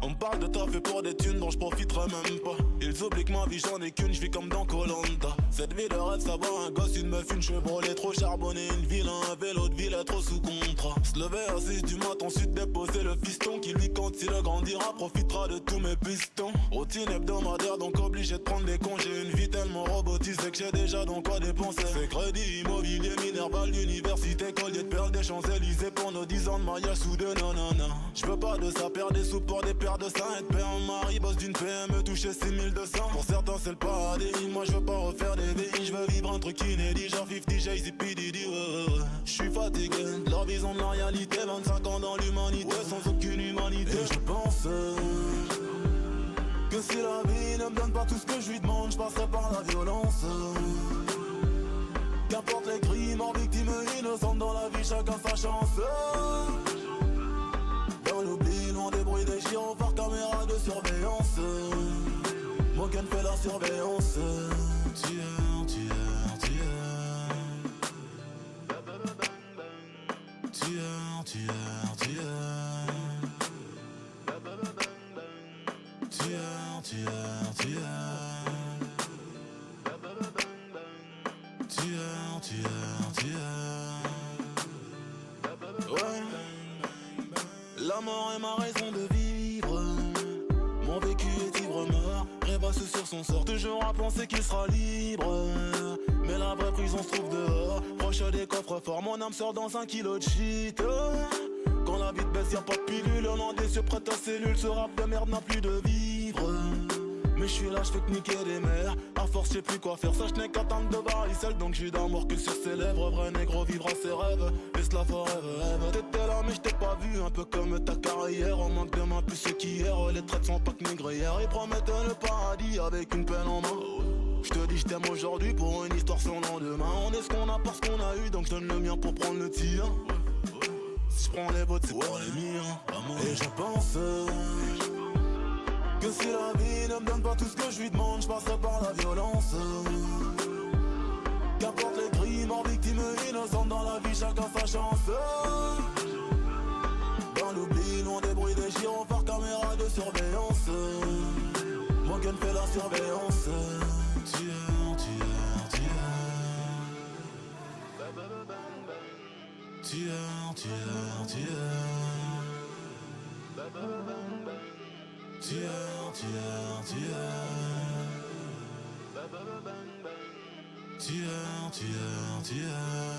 On me parle de taf et pour des thunes dont je profiterai même pas. Ils oublient que ma vie j'en ai qu'une, je vis comme dans Koh-Lanta. Cette vie de rêve, savoir un gosse, une meuf, une Chevrolet trop charbonnée, une ville, un vélo de ville, trop sous contrat. Se lever à 6 du mat, ensuite déposer le fiston qui lui quand il grandira profitera de tous mes pistons. Routine hebdomadaire donc obligé de prendre des congés. Une vie tellement robotisée que j'ai déjà dans quoi dépenser. C'est crédit immobilier, Minerval, l'université, collier de perles des Champs-Élysées pour nos 10 ans de mariage sous deux nanana. Je veux pas de ça, perdre des sous pour des paires de seins. Être père en mari, boss d'une PME, toucher 6200. Pour certains c'est le paradis, moi je veux pas refaire des vies. Je veux vivre un truc inédit, genre 50 Jay-Z, P. Diddy, Je suis fatigué de leur vision de la réalité. 25 ans dans l'humanité, sans aucune humanité. Et je pense que si la vie ne me donne pas tout ce que je lui demande, je passerai par la violence. Qu'importe les crimes, en victime innocente, dans la vie chacun sa chance. Dans l'oubli, loin des bruits des gyrophares, caméra de surveillance. Morgan fait la surveillance. Tueur, tueur, tueur. Tueur, tueur, tueur. Tueur, tueur, tueur. Tueur, tueur, tueur. Ouais. La mort est ma raison de vivre. Mon vécu est ivre-mort. Rêvasse sur son sort, toujours à penser qu'il sera libre. Mais la vraie prison se trouve dehors, proche des coffres forts. Mon âme sort dans 1 kilo de shit. Quand la vie te baisse y'a pas de pilule. Un an des cieux près ta cellule. Ce rap de merde n'a plus de vivre. Mais je suis là, je fais que niquer des mères. À force, je sais plus quoi faire. Ça, je n'ai qu'attendre de varicelle. Donc j'ai d'amour que sur ses lèvres. Vrai négro vivra ses rêves. Laisse la forever. T'étais là, mais je t'ai pas vu. Un peu comme ta carrière. On manque de main plus que qu'hier. Les traites sont pas que négrières. Ils promettent le paradis avec une peine en main. Je te dis, je t'aime aujourd'hui pour une histoire sans lendemain. On est ce qu'on a parce qu'on a eu. Donc je donne le mien pour prendre le tir. Si je prends les vôtres, c'est pour les miens. Et je pense que si la vie ne me donne pas tout ce que je lui demande, je passerai par la violence. Qu'importe les crimes, en victime innocente, dans la vie chacun sa chance. Dans l'oubli, loin des bruits des gyrophares, caméra de surveillance. Morgan fait la surveillance. Tueur, tueur, tueur. Tueur, tueur, tueur. Tueur, tueur, tueur. Tueur, tueur, tueur.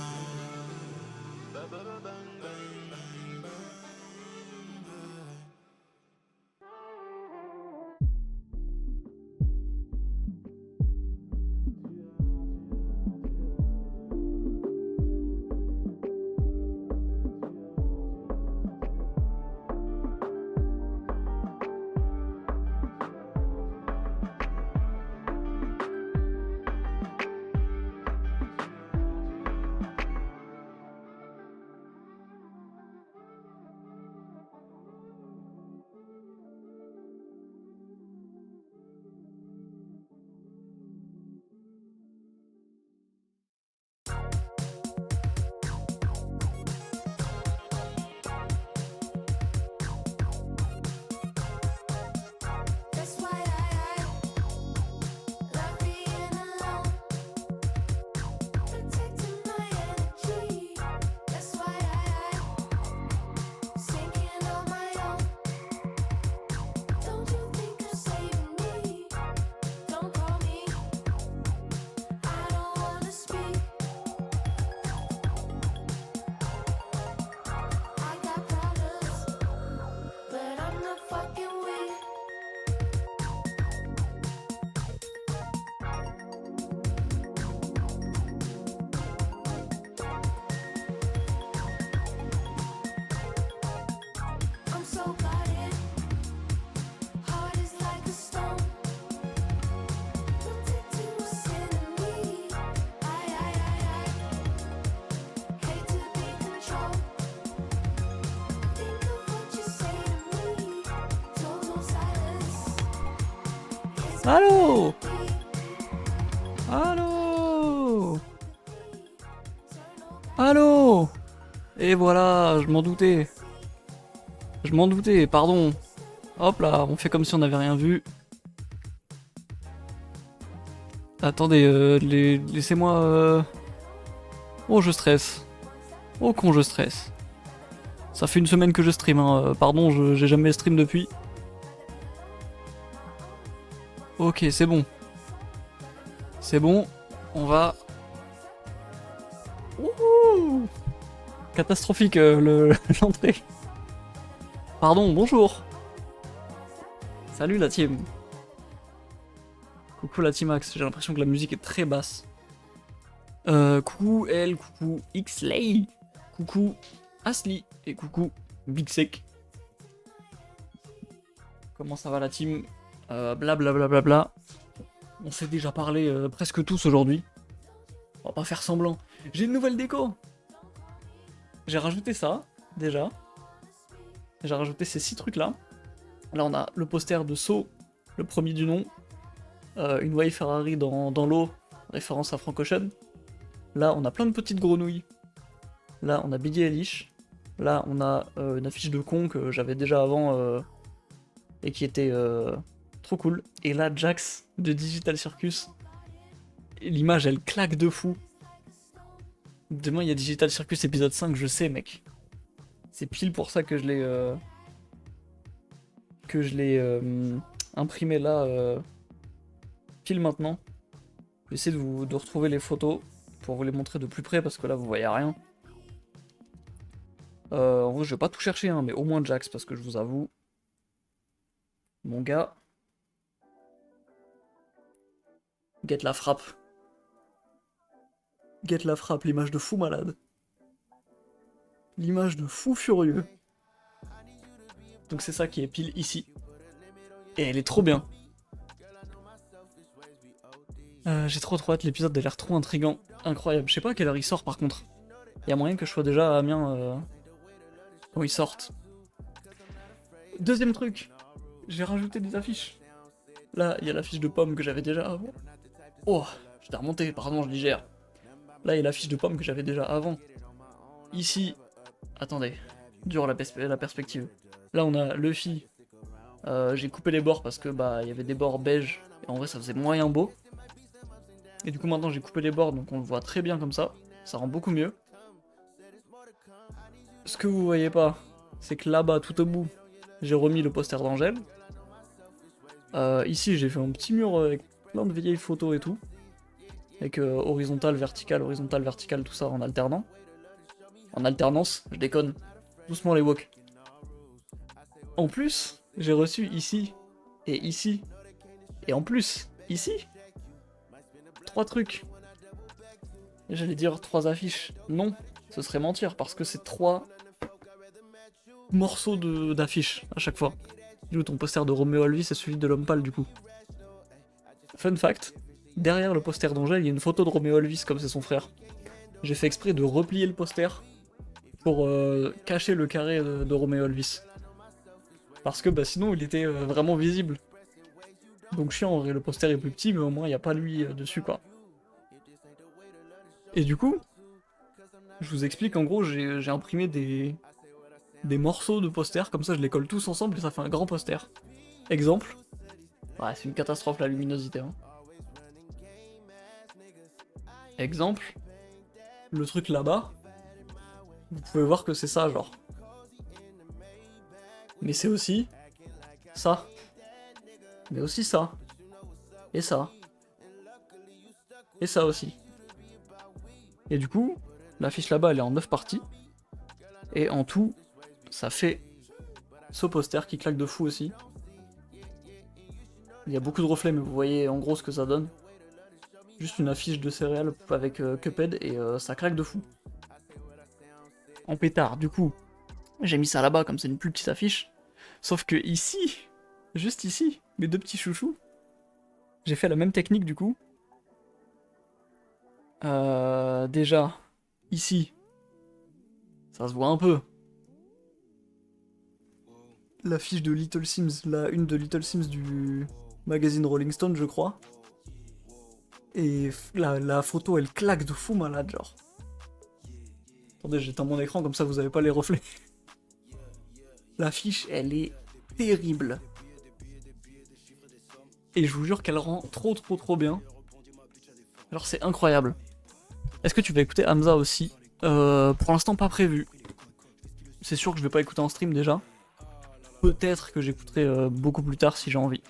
Allô? Allô? Allô? Et voilà, je m'en doutais. Je m'en doutais, pardon. Hop là, on fait comme si on n'avait rien vu. Attendez, laissez-moi... Oh, je stresse. Oh, con, je stresse. Ça fait une semaine que je stream, hein. Pardon, j'ai jamais stream depuis. Ok, c'est bon. C'est bon, on va... Ouh, catastrophique, l'entrée. Pardon, bonjour. Salut la team. Coucou la team Axe, j'ai l'impression que la musique est très basse. Coucou elle, coucou Xlay, coucou Asli et coucou Big Sec. Comment ça va la team? Blablabla. On s'est déjà parlé presque tous aujourd'hui. On va pas faire semblant. J'ai une nouvelle déco. J'ai rajouté ça, déjà. J'ai rajouté ces 6 trucs là. Là on a le poster de Saw, le premier du nom. Une Way Ferrari dans l'eau, référence à Frank Ocean. Là on a plein de petites grenouilles. Là on a Billie Eilish. Là on a une affiche de con que j'avais déjà avant et qui était trop cool. Et là Jax de Digital Circus. L'image elle claque de fou. Demain il y a Digital Circus épisode 5, je sais mec. C'est pile pour ça que je l'ai imprimé là pile maintenant. Je vais essayer de retrouver les photos pour vous les montrer de plus près parce que là vous voyez rien. En vrai je vais pas tout chercher hein, mais au moins Jax parce que je vous avoue, mon gars, get la frappe. Get la frappe, l'image de fou malade. L'image de fou furieux. Donc c'est ça qui est pile ici. Et elle est trop bien. J'ai trop hâte, l'épisode a l'air trop intriguant. Incroyable. Je sais pas à quelle heure il sort par contre. Il y a moyen que je sois déjà à Amiens quand ils sortent. Deuxième truc. J'ai rajouté des affiches. Là, il y a l'affiche de Pomme que j'avais déjà avant. Oh, je t'ai remonté, pardon, je digère. Là, il y a l'affiche de Pomme que j'avais déjà avant. Ici, attendez, dure la perspective. Là, on a Luffy. J'ai coupé les bords parce que bah il y avait des bords beige et en vrai ça faisait moyen beau. Et du coup maintenant j'ai coupé les bords donc on le voit très bien comme ça. Ça rend beaucoup mieux. Ce que vous voyez pas, c'est que là-bas tout au bout, j'ai remis le poster d'Angèle. Ici j'ai fait un petit mur avec plein de vieilles photos et tout. Avec horizontal, vertical, tout ça en alternant. En alternance, je déconne. Doucement les wok. En plus, j'ai reçu ici, et ici, et en plus, ici, 3 trucs. J'allais dire 3 affiches. Non, ce serait mentir, parce que c'est 3 morceaux d'affiches à chaque fois. Du coup, ton poster de Roméo Elvis c'est celui de l'homme pâle du coup. Fun fact, derrière le poster d'Angèle, il y a une photo de Roméo Elvis comme c'est son frère. J'ai fait exprès de replier le poster pour cacher le carré de Roméo Elvis. Parce que bah, sinon il était vraiment visible. Donc chiant, en vrai, le poster est plus petit, mais au moins il n'y a pas lui dessus quoi. Et du coup, je vous explique, en gros, j'ai imprimé des morceaux de posters, comme ça je les colle tous ensemble et ça fait un grand poster. Exemple. Ouais, c'est une catastrophe la luminosité. Hein. Exemple. Le truc là-bas. Vous pouvez voir que c'est ça, genre. Mais c'est aussi ça. Mais aussi ça. Et ça. Et ça aussi. Et du coup, l'affiche là-bas, elle est en 9 parties. Et en tout, ça fait ce poster qui claque de fou aussi. Il y a beaucoup de reflets, mais vous voyez en gros ce que ça donne. Juste une affiche de céréales avec Cuphead et ça claque de fou. En pétard, du coup, j'ai mis ça là-bas comme c'est une plus petite affiche. Sauf que ici, juste ici, mes 2 petits chouchous, j'ai fait la même technique du coup. Déjà, ici, ça se voit un peu. L'affiche de Little Sims, une de Little Sims du magazine Rolling Stone, je crois. Et la photo, elle claque de fou malade, genre. Attendez, j'éteins mon écran, comme ça vous avez pas les reflets. L'affiche, elle est terrible. Et je vous jure qu'elle rend trop bien. Genre c'est incroyable. Est-ce que tu vas écouter Hamza aussi? Pour l'instant pas prévu. C'est sûr que je vais pas écouter en stream déjà. Peut-être que j'écouterai beaucoup plus tard si j'ai envie.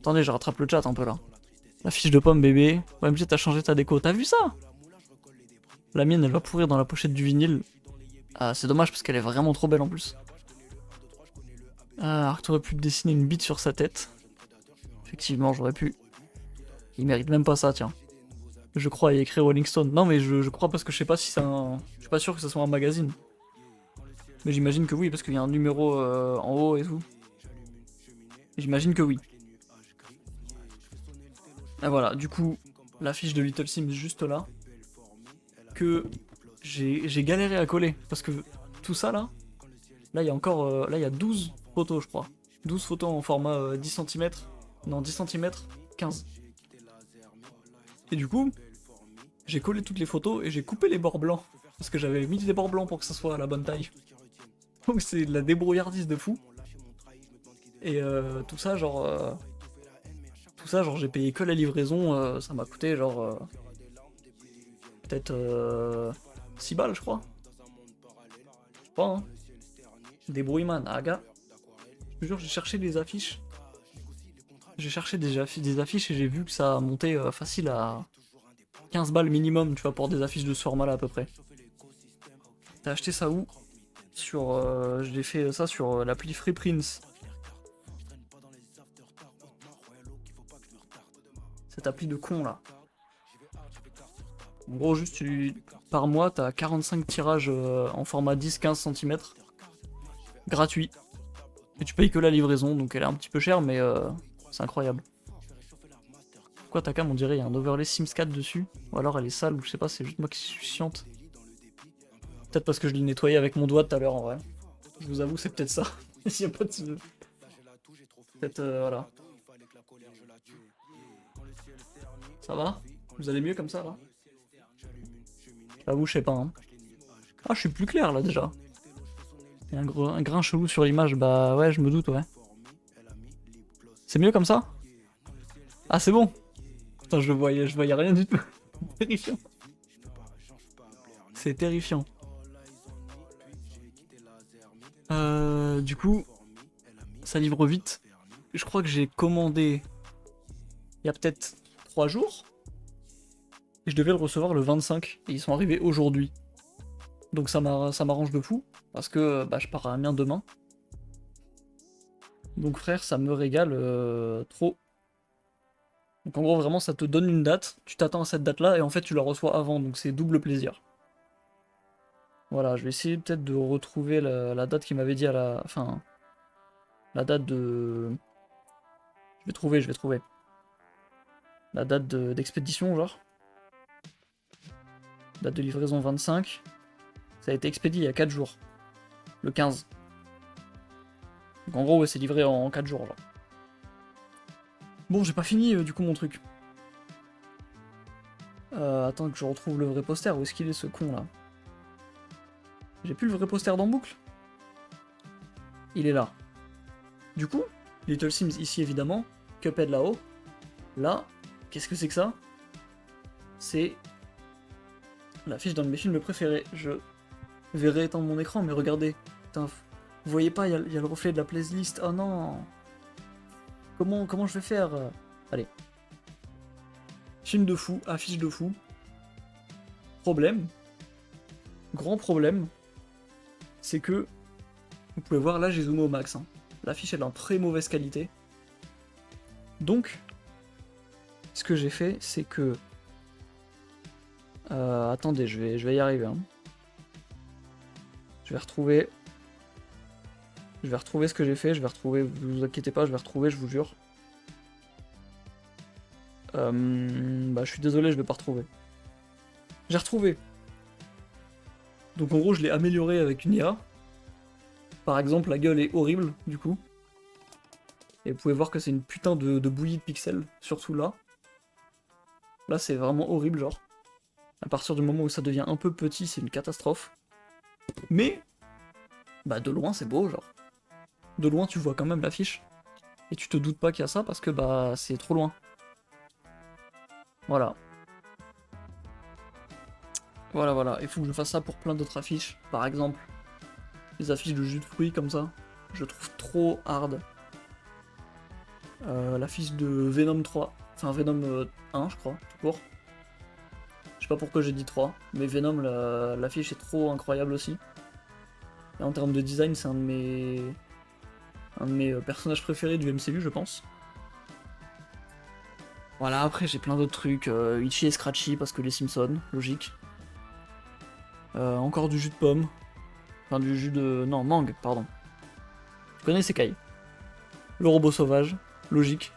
Attendez, je rattrape le chat un peu là. La fiche de pomme bébé. OMG, t'as changé ta déco. T'as vu ça? La mienne, elle va pourrir dans la pochette du vinyle. Ah, c'est dommage parce qu'elle est vraiment trop belle en plus. Ah, t'aurais pu dessiner une bite sur sa tête. Effectivement, j'aurais pu. Il mérite même pas ça, tiens. Je crois, il y a écrit Rolling Stone. Non, mais je crois parce que je sais pas si c'est un. Je suis pas sûr que ce soit un magazine. Mais j'imagine que oui, parce qu'il y a un numéro en haut et tout. J'imagine que oui. Et voilà, du coup, la fiche de Little Sims juste là. Que j'ai galéré à coller. Parce que tout ça là, là il y a encore. Là il y a 12 photos, je crois. 12 photos en format 10 cm. Non, 10 cm, 15. Et du coup, j'ai collé toutes les photos et j'ai coupé les bords blancs. Parce que j'avais mis des bords blancs pour que ça soit à la bonne taille. Donc c'est de la débrouillardise de fou. Et tout ça, genre. Tout ça, genre, j'ai payé que la livraison. Ça m'a coûté, genre. Peut-être. 6 balles, je crois. Je sais pas, hein. Débrouille-man, aga. Je te jure, j'ai cherché des affiches. J'ai cherché des affiches et j'ai vu que ça montait facile à 15 balles minimum, tu vois, pour des affiches de ce format-là à peu près. T'as acheté ça où? Sur. J'ai fait ça sur l'appli Free Prince. Cette appli de con là. En gros, juste par mois, t'as 45 tirages en format 10-15 cm. Gratuit. Et tu payes que la livraison, donc elle est un petit peu chère, mais c'est incroyable. Pourquoi ta cam, on dirait il y a un overlay Sims 4 dessus? Ou alors elle est sale, ou je sais pas, c'est juste moi qui suis chiante. Peut-être parce que je l'ai nettoyé avec mon doigt tout à l'heure en vrai. Je vous avoue, c'est peut-être ça. S'il y a pas de. Peut-être, voilà. Ça va? Vous allez mieux comme ça là? J'avoue, je sais pas. Hein. Ah, je suis plus clair là déjà. Il y a un grain chelou sur l'image, bah ouais, je me doute, ouais. C'est mieux comme ça? Ah, c'est bon. Putain, je voyais rien du tout. Terrifiant. C'est terrifiant. Du coup, ça livre vite. Je crois que j'ai commandé il y a peut-être 3 jours. Et je devais le recevoir le 25. Et ils sont arrivés aujourd'hui. Donc ça m'arrange de fou. Parce que bah, je pars à Amiens demain. Donc frère, ça me régale trop. Donc en gros, vraiment, ça te donne une date. Tu t'attends à cette date-là. Et en fait, tu la reçois avant. Donc c'est double plaisir. Voilà, je vais essayer peut-être de retrouver la date qu'il m'avait dit à la... Enfin... La date de... Je vais trouver. La date d'expédition, genre. Date de livraison 25. Ça a été expédié il y a 4 jours. Le 15. Donc en gros, ouais, c'est livré en 4 jours, genre. Bon, j'ai pas fini, du coup, mon truc. Attends que je retrouve le vrai poster. Où est-ce qu'il est, ce con, là? J'ai plus le vrai poster dans boucle. Il est là. Du coup, Little Sims ici, évidemment. Cuphead là-haut. Là, qu'est-ce que c'est que ça? C'est l'affiche d'un de mes films préférés. Je vais réétendre mon écran, mais regardez. Putain, vous voyez pas, il y a le reflet de la playlist. Oh non. Comment je vais faire? Allez. Film de fou, affiche de fou. Problème. Grand problème. C'est que, vous pouvez voir, là j'ai zoomé au max. Hein. L'affiche elle est en très mauvaise qualité. Donc, ce que j'ai fait, c'est que... attendez, je vais y arriver. Hein. Je vais retrouver ce que j'ai fait, je vais retrouver, vous inquiétez pas, je vais retrouver, je vous jure. Bah je suis désolé, je vais pas retrouver. J'ai retrouvé. Donc en gros, je l'ai amélioré avec une IA. Par exemple, la gueule est horrible, du coup. Et vous pouvez voir que c'est une putain de bouillie de pixels, surtout là. Là, c'est vraiment horrible, genre. À partir du moment où ça devient un peu petit, c'est une catastrophe. Mais, bah de loin, c'est beau, genre. De loin, tu vois quand même l'affiche. Et tu te doutes pas qu'il y a ça parce que bah c'est trop loin. Voilà. Voilà. Il faut que je fasse ça pour plein d'autres affiches. Par exemple, les affiches de jus de fruits comme ça. Je trouve trop hard. L'affiche de Venom 3. Enfin Venom 1 je crois, tout court. Je sais pas pourquoi j'ai dit 3. Mais Venom, l'affiche est trop incroyable aussi. Et en termes de design, c'est un de mes personnages préférés du MCU, je pense. Voilà, après j'ai plein d'autres trucs. Itchy et Scratchy parce que les Simpsons, logique. Encore du jus de pomme. Enfin du jus de... Non, mangue, pardon. Tu connais Sekai. Le robot sauvage, logique.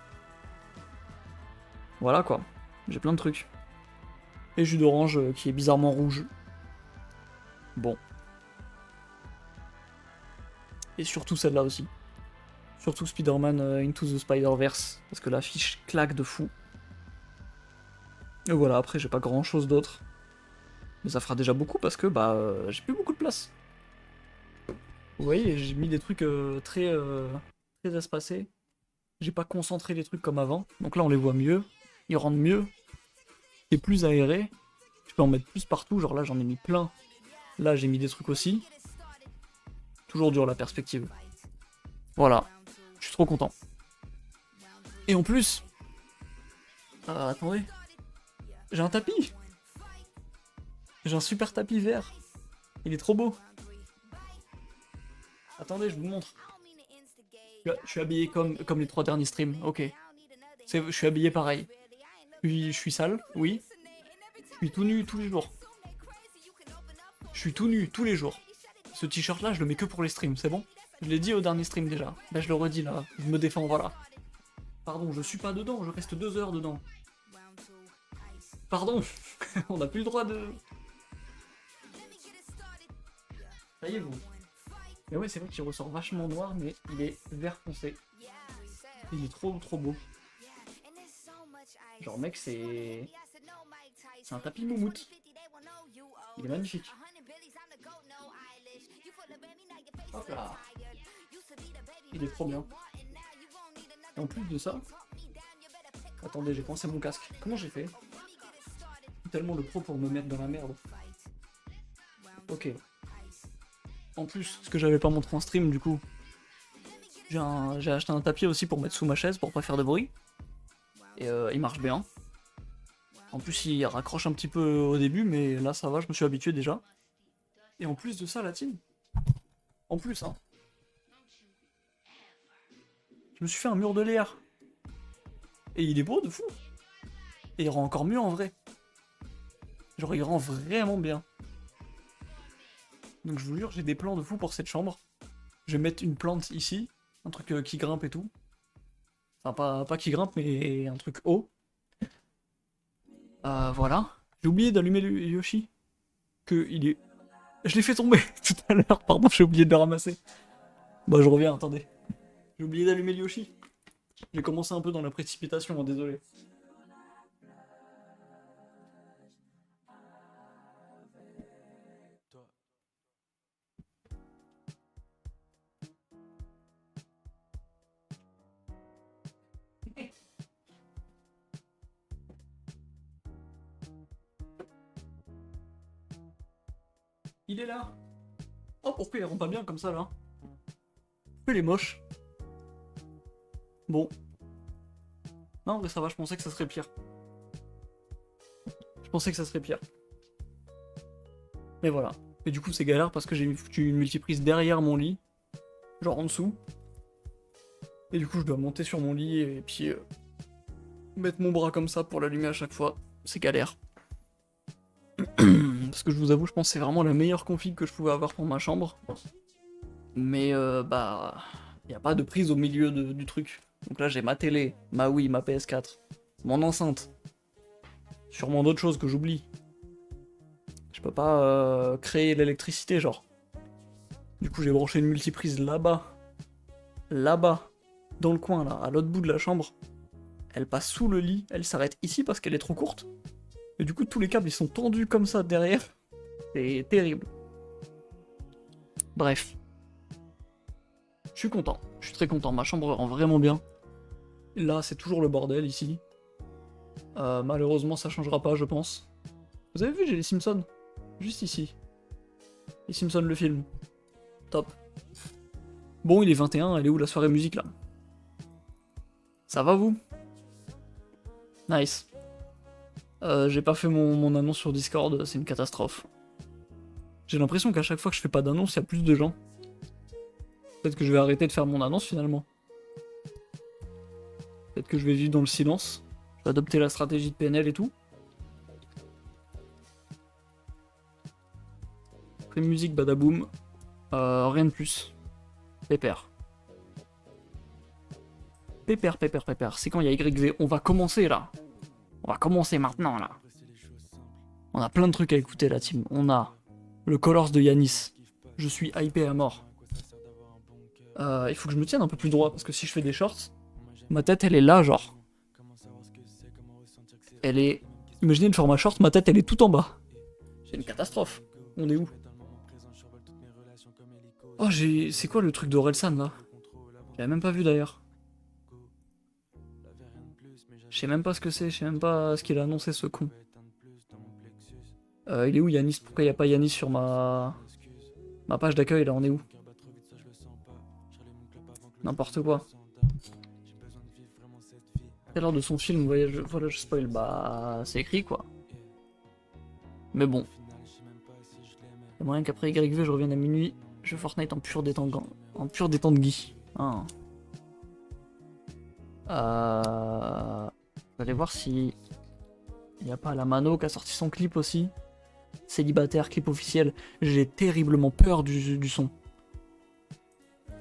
Voilà quoi, j'ai plein de trucs. Et jus d'orange qui est bizarrement rouge. Bon. Et surtout celle-là aussi. Surtout Spider-Man Into the Spider-Verse. Parce que l'affiche claque de fou. Et voilà, après j'ai pas grand chose d'autre. Mais ça fera déjà beaucoup parce que bah j'ai plus beaucoup de place. Vous voyez, j'ai mis des trucs très espacés. J'ai pas concentré les trucs comme avant. Donc là on les voit mieux. Ils rendent mieux. C'est plus aéré. Je peux en mettre plus partout. Genre là j'en ai mis plein. Là j'ai mis des trucs aussi. Toujours dur la perspective. Voilà. Je suis trop content. Et en plus... attendez. J'ai un tapis. J'ai un super tapis vert. Il est trop beau. Attendez, je vous montre. Je suis habillé comme les 3 derniers streams. Ok. Je suis habillé pareil. Je suis sale, oui. Je suis tout nu tous les jours. Je suis tout nu tous les jours. Ce t-shirt là, je le mets que pour les streams, c'est bon? Je l'ai dit au dernier stream déjà. Bah je le redis là. Je me défends, voilà. Pardon, je suis pas dedans, je reste 2 heures dedans. Pardon. On n'a plus le droit de... Ça y est, vous. Mais ouais, c'est vrai qu'il ressort vachement noir, mais il est vert foncé. Il est trop beau. Genre mec, c'est un tapis moumoute. Il est magnifique. Hop là. Il est trop bien. Et en plus de ça... Attendez, j'ai pensé mon casque. Comment j'ai fait? Tellement le pro pour me mettre dans la merde. Ok. En plus, ce que j'avais pas montré en stream du coup, j'ai acheté un tapis aussi pour mettre sous ma chaise pour pas faire de bruit. Et il marche bien. En plus il raccroche un petit peu au début, mais là ça va, je me suis habitué déjà. Et en plus de ça la team, en plus hein, je me suis fait un mur de lierre. Et il est beau de fou. Et il rend encore mieux en vrai. Genre il rend vraiment bien. Donc je vous jure, j'ai des plans de fou pour cette chambre. Je vais mettre une plante ici, un truc qui grimpe et tout. Enfin pas qui grimpe, mais un truc haut. Voilà. J'ai oublié d'allumer le Yoshi. Il est... Je l'ai fait tomber tout à l'heure, pardon, j'ai oublié de le ramasser. Bah je reviens, attendez. J'ai oublié d'allumer le Yoshi. J'ai commencé un peu dans la précipitation, désolé. Il est là. Oh, pourquoi il rend pas bien comme ça, là? Pourquoi il est moche? Bon. Non, mais ça va, je pensais que ça serait pire. Je pensais que ça serait pire. Mais voilà. Et du coup, c'est galère parce que j'ai foutu une multiprise derrière mon lit. Genre en dessous. Et du coup, je dois monter sur mon lit et puis... mettre mon bras comme ça pour l'allumer à chaque fois. C'est galère. Parce que je vous avoue, je pense que c'est vraiment la meilleure config que je pouvais avoir pour ma chambre. Mais bah... il n'y a pas de prise au milieu du truc. Donc là j'ai ma télé, ma Wii, ma PS4, mon enceinte. Sûrement d'autres choses que j'oublie. Je peux pas créer l'électricité genre. Du coup j'ai branché une multiprise là-bas. Là-bas. Dans le coin là, à l'autre bout de la chambre. Elle passe sous le lit, elle s'arrête ici parce qu'elle est trop courte. Et du coup tous les câbles ils sont tendus comme ça derrière. C'est terrible. Bref. Je suis content, je suis très content, ma chambre rend vraiment bien. Là, c'est toujours le bordel ici. Malheureusement, ça changera pas, je pense. Vous avez vu, j'ai les Simpsons. Juste ici. Les Simpsons, le film. Top. Bon, il est 21, elle est où la soirée musique, là? Ça va, vous? Nice. J'ai pas fait mon annonce sur Discord, c'est une catastrophe. J'ai l'impression qu'à chaque fois que je fais pas d'annonce, il y a plus de gens. Peut-être que je vais arrêter de faire mon annonce, finalement. Peut-être que je vais vivre dans le silence. Je vais adopter la stratégie de PNL et tout. Après musique, badaboum. Rien de plus. Pépère. Pépère, pépère, pépère. C'est quand il y a YV. On va commencer là. On va commencer maintenant là. On a plein de trucs à écouter la team. On a le Colors de Yanis. Je suis hypé à mort. Il faut que je me tienne un peu plus droit parce que si je fais des shorts, ma tête elle est là genre. Elle est... Imaginez le format short, ma tête elle est tout en bas. C'est une catastrophe. On est où? Oh c'est quoi le truc d'Orelsan là? J'avais même pas vu d'ailleurs. Je sais même pas ce que c'est, je sais même pas ce qu'il a annoncé ce con. Il est où Yanis? Pourquoi il n'y a pas Yanis sur ma page d'accueil là? On est où? N'importe quoi. C'est l'heure de son film, voilà je spoil, bah c'est écrit quoi. Mais bon. Il y a moyen qu'après YV je revienne à minuit, je fais Fortnite en pur détente Guy. Hein. Je vais aller voir si il n'y a pas la Mano qui a sorti son clip aussi. Célibataire, clip officiel. J'ai terriblement peur du son.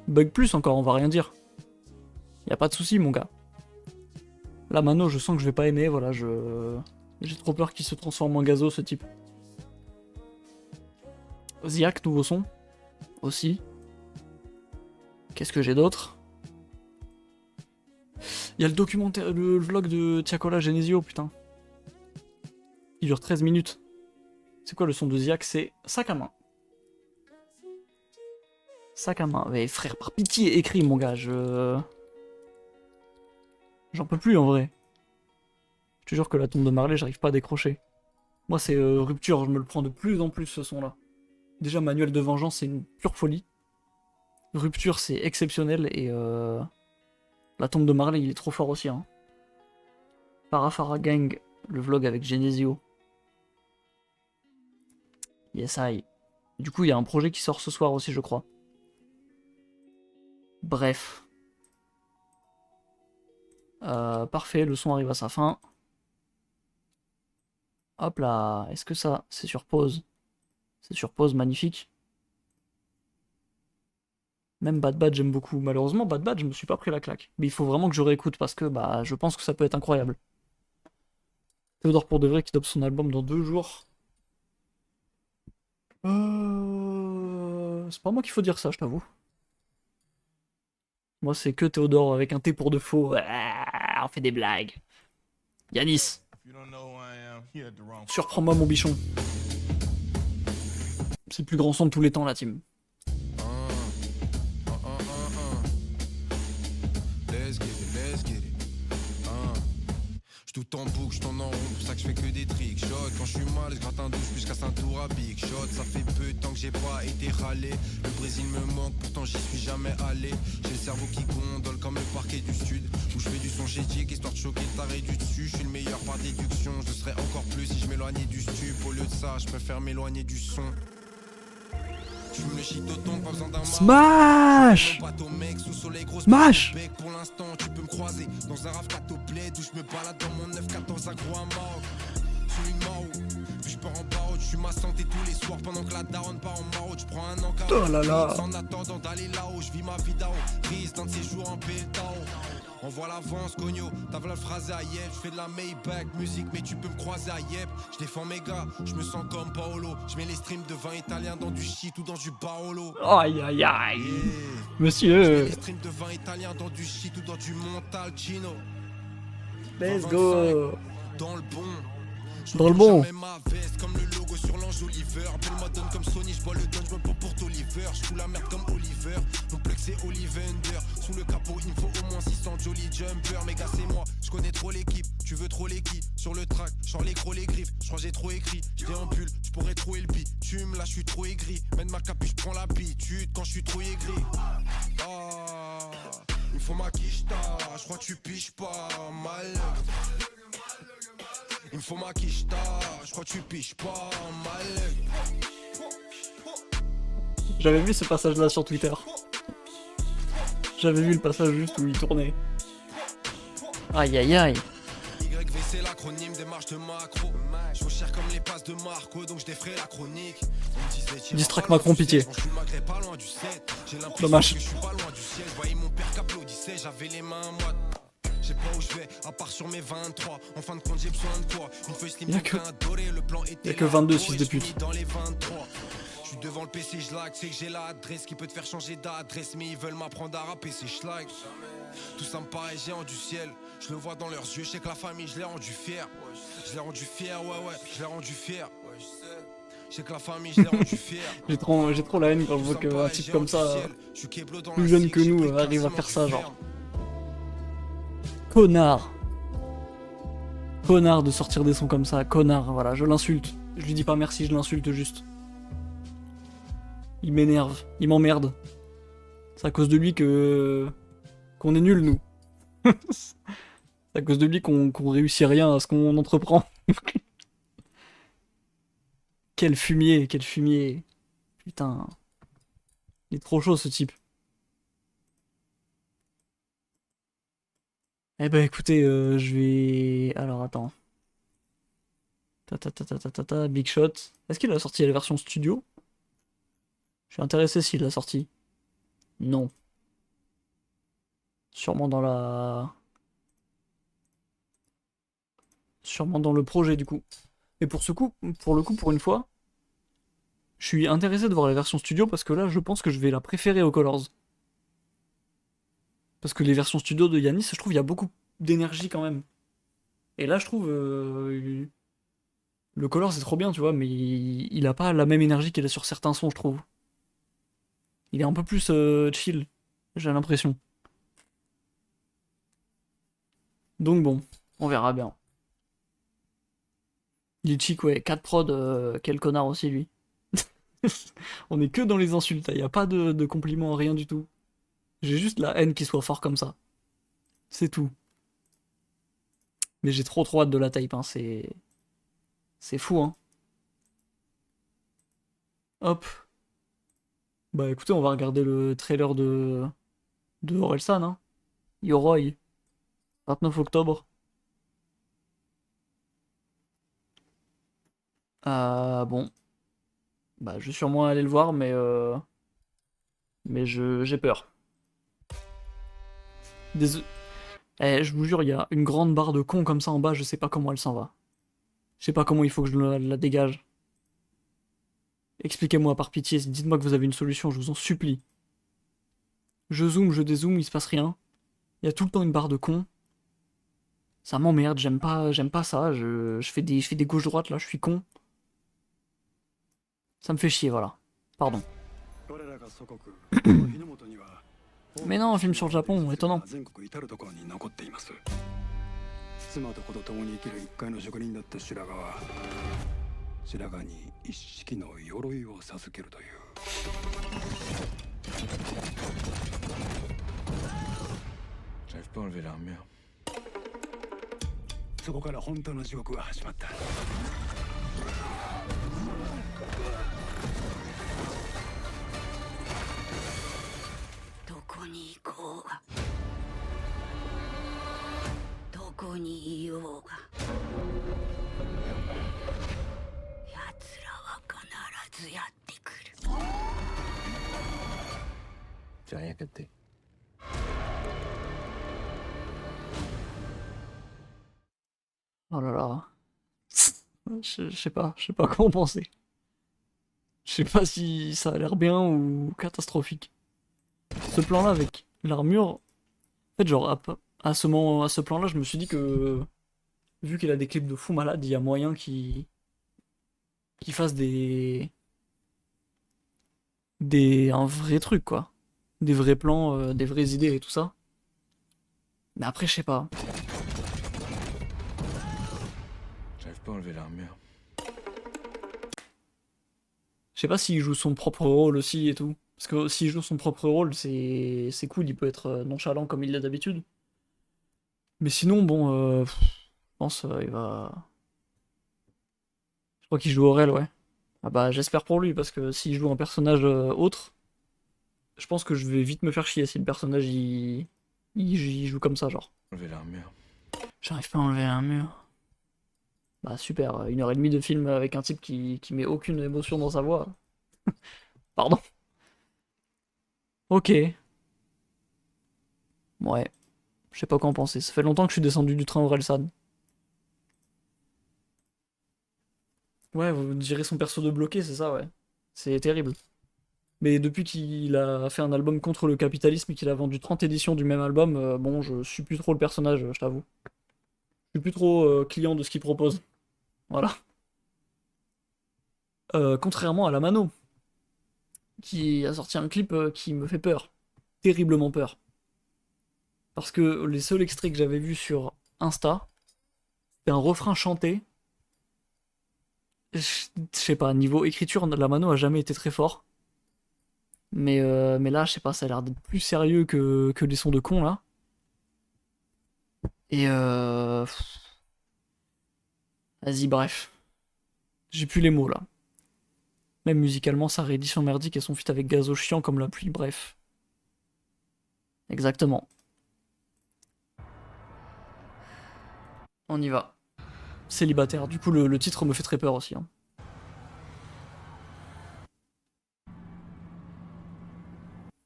Bug plus encore, on va rien dire. Y a pas de souci mon gars. La Mano, je sens que je vais pas aimer, voilà, j'ai trop peur qu'il se transforme en gazo ce type. Ziak, nouveau son. Aussi. Qu'est-ce que j'ai d'autre? Il y a le documentaire, le vlog de Tiakola Genesio, putain. Il dure 13 minutes. C'est quoi le son de Ziak? C'est sac à main. Sac à main. Mais frère, par pitié, écris mon gars, j'en peux plus en vrai. Je te jure que la tombe de Marley, j'arrive pas à décrocher. Moi c'est Rupture, je me le prends de plus en plus ce son là. Déjà Manuel de Vengeance c'est une pure folie. Rupture c'est exceptionnel et la tombe de Marley il est trop fort aussi hein. Parafara Gang, le vlog avec Genesio. Yes I. Du coup il y a un projet qui sort ce soir aussi je crois. Bref. Parfait, le son arrive à sa fin. Hop là, est-ce que ça, c'est sur pause? C'est sur pause, magnifique. Même Bad Bad, j'aime beaucoup. Malheureusement, Bad Bad, je me suis pas pris la claque. Mais il faut vraiment que je réécoute parce que bah, je pense que ça peut être incroyable. Théodore pour de vrai qui dope son album dans 2 jours. C'est pas moi qu'il faut dire ça, je t'avoue. Moi, c'est que Théodore avec un T pour de faux. On fait des blagues. Yanis. Surprends-moi, mon bichon. C'est le plus grand son de tous les temps, la team. Tout en boucle, j'tourne en rond, pour ça que je fais que des tricks shot. Quand je suis mal, je gratte un douche, puis je casse un tour à big shot. Ça fait peu de temps que j'ai pas été râlé. Le Brésil me manque, pourtant j'y suis jamais allé. J'ai le cerveau qui gondole comme le parquet du sud. Où je fais du son chez Dick, histoire de choquer le taré du dessus. Je suis le meilleur par déduction, je le serais encore plus si je m'éloignais du stup. Au lieu de ça, je préfère m'éloigner du son. Smash! Smash! Pour l'instant, tu peux me croiser dans un rave au bled où je me balade dans mon 914 agro à Maroc. Sous une Maro, puis je pars en barreau, je suis ma santé tous les soirs pendant que la daronne part en maraude. Je prends un encart. Oh là là! En attendant d'aller là-haut, je vis ma vie d'ao. Rise d'un de ces jours en Peltao. On voit l'avance, cogno, t'as la phrase à Yep. Je fais de la Maybach musique, mais tu peux me croiser à Yep. Je défends mes gars, je me sens comme Paolo. Je mets les streams de vin italien dans du shit ou dans du Baolo. Aïe aïe aïe! Yeah. Monsieur! Je mets les streams de vin italien dans du shit ou dans du Montalcino. Let's go! Dans le bon. Dans le bon! Ma veste comme le logo sur l'enjoli Oliver. Appelle-moi Don comme Sony, j'bois le Don, j'me prends pour Oliver. J'fous la merde comme Oliver, mon plug c'est Ollivander. Sous le capot, il me faut au moins 600 Jolly Jumper. Mais gars c'est moi, j'connais trop l'équipe, tu veux trop les qui. Sur le track, genre les gros les griffes, j'crois j'ai trop écrit. J'déambule, j'pourrais trouver le beat. Tu me lâches, j'suis trop aigri. Mène ma capuche, j'prends l'habitude quand j'suis trop aigri. Ah, il faut ma quicheta, j'crois que tu piges pas mal. Il me faut ma quicheta, j'crois que tu piges pas mal. J'avais vu ce passage là sur Twitter. J'avais vu le passage juste où il tournait. Aïe aïe aïe. YV c'est l'acronyme des marches de macro. Je cher comme les passes de Marco, donc je défrais la chronique. Distract Macron, pitié. Je suis malgré pas loin du 7. J'ai l'impression Dommage. que je suis pas loin du ciel. Je voyais mon père qu'applaudissait, j'avais les mains moites. Je sais pas où je vais, à part sur mes 23. En fin de compte, j'ai besoin de quoi? Une feuille slim, Y'a que- un doré, le plan était Y'a que là, 22 doré, fils de je suis pute. dans les 23. Je suis devant le PC, je lag, c'est que j'ai l'adresse qui peut te faire changer d'adresse. Mais ils veulent m'apprendre à rapper, c'est schlag. Tout ça me paraît géant du ciel. Je le vois dans leurs yeux, je sais que la famille, je l'ai rendu fier. Je l'ai rendu fier, ouais, je l'ai rendu fier. Je sais que la famille, je l'ai rendu fier. J'ai trop la haine quand je vois qu'un type comme ça, plus jeune que nous, arrive à faire ça, genre. Connard. Connard de sortir des sons comme ça, connard, voilà, je l'insulte. Je lui dis pas merci, je l'insulte juste. Il m'énerve, il m'emmerde. C'est à cause de lui qu'on est nuls, nous. C'est à cause de lui qu'on réussit rien à ce qu'on entreprend. Quel fumier, quel fumier. Putain. Il est trop chaud, ce type. Eh ben écoutez, je vais... Alors attends. Big Shot. Est-ce qu'il a sorti la version studio? Je suis intéressé s'il l'a sorti. Non. Sûrement dans la... Sûrement dans le projet du coup. Et pour le coup, pour une fois, je suis intéressé de voir la version studio parce que là, je pense que je vais la préférer aux Colors. Parce que les versions studio de Yanis, je trouve il y a beaucoup d'énergie quand même. Et là, je trouve le Colors c'est trop bien, tu vois, mais il a pas la même énergie qu'il a sur certains sons, je trouve. Il est un peu plus chill, j'ai l'impression. Donc bon, on verra bien. Lil Chick, ouais, 4 prod, quel connard aussi lui. On est que dans les insultes, il n'y a pas de compliments, rien du tout. J'ai juste la haine qu'il soit fort comme ça. C'est tout. Mais j'ai trop hâte de la type, hein, c'est fou, hein. Hop. Bah écoutez, on va regarder le trailer de Orelsan, hein. Yoroi. 29 octobre. Bon. Bah je vais sûrement aller le voir, mais j'ai peur. Je vous jure, il y a une grande barre de con comme ça en bas, je sais pas comment elle s'en va. Je sais pas comment il faut que je la dégage. Expliquez-moi par pitié, dites-moi que vous avez une solution, je vous en supplie. Je zoome, je dézoome, il se passe rien. Il y a tout le temps une barre de con. Ça m'emmerde, j'aime pas ça, je fais des gauches-droites là, je suis con. Ça me fait chier, voilà. Pardon. Mais non, un film sur le Japon, étonnant. 妻と子と共に生きる一介の職人だった白髪は白髪に一式の鎧を授けるという J'arrive pas à enlever l'armure. そこから本当の地獄が始まった どこに行こうがどこにいようが奴らは必ずやってくる J'ai rien capté. Oh là là. Je sais pas comment penser. Je sais pas si ça a l'air bien ou catastrophique. Ce plan-là avec l'armure, en fait, genre à ce plan-là, je me suis dit que vu qu'il a des clips de fou malade, il y a moyen qu'il qu'il fasse un vrai truc, quoi. Des vrais plans, des vraies idées et tout ça. Mais après, je sais pas. J'arrive pas à enlever l'armure. Je sais pas s'il joue son propre rôle aussi et tout. Parce que s'il joue son propre rôle, c'est cool, il peut être nonchalant comme il l'est d'habitude. Mais sinon, bon, je pense il va... Je crois qu'il joue Aurel, ouais. Ah bah j'espère pour lui, parce que s'il joue un personnage autre, je pense que je vais vite me faire chier si le personnage il joue comme ça, genre. Enlever l'armure. J'arrive pas à enlever un mur. Bah super, 1h30 de film avec un type qui met aucune émotion dans sa voix. Pardon. Ok. Ouais. Je sais pas quoi en penser. Ça fait longtemps que je suis descendu du train Orelsan. Ouais, vous direz son perso de bloqué, c'est ça, ouais. C'est terrible. Mais depuis qu'il a fait un album contre le capitalisme et qu'il a vendu 30 éditions du même album, bon, je suis plus trop le personnage, je t'avoue. Je suis plus trop client de ce qu'il propose. Voilà. Contrairement à la Mano, qui a sorti un clip qui me fait peur. Terriblement peur. Parce que les seuls extraits que j'avais vus sur Insta, c'était un refrain chanté. Je sais pas, niveau écriture, la Mano a jamais été très fort. Mais là, je sais pas, ça a l'air d'être plus sérieux que les sons de con, là. Et vas-y, bref. J'ai plus les mots, là. Même musicalement, sa réédition merdique et son feat avec Gazo chiant comme la pluie, bref. Exactement. On y va. Célibataire. Du coup, le titre me fait très peur aussi. Hein.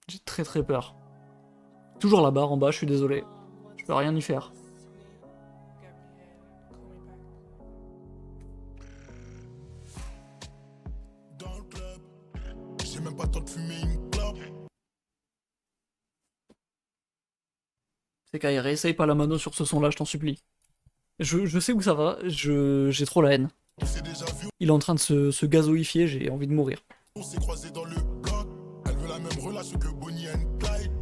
J'ai très très peur. Toujours la barre en bas, je suis désolé. Je peux rien y faire. Dans le club, j'ai même pas le temps de fumer une clope. C'est qu'à réessaye pas la mano sur ce son là, je t'en supplie. Je sais où ça va, j'ai trop la haine. On s'est déjà vu, Il est en train de se gazoïfier, j'ai envie de mourir. on s'est croisés dans le bloc. Elle veut la même relation que Bonnie and Clyde.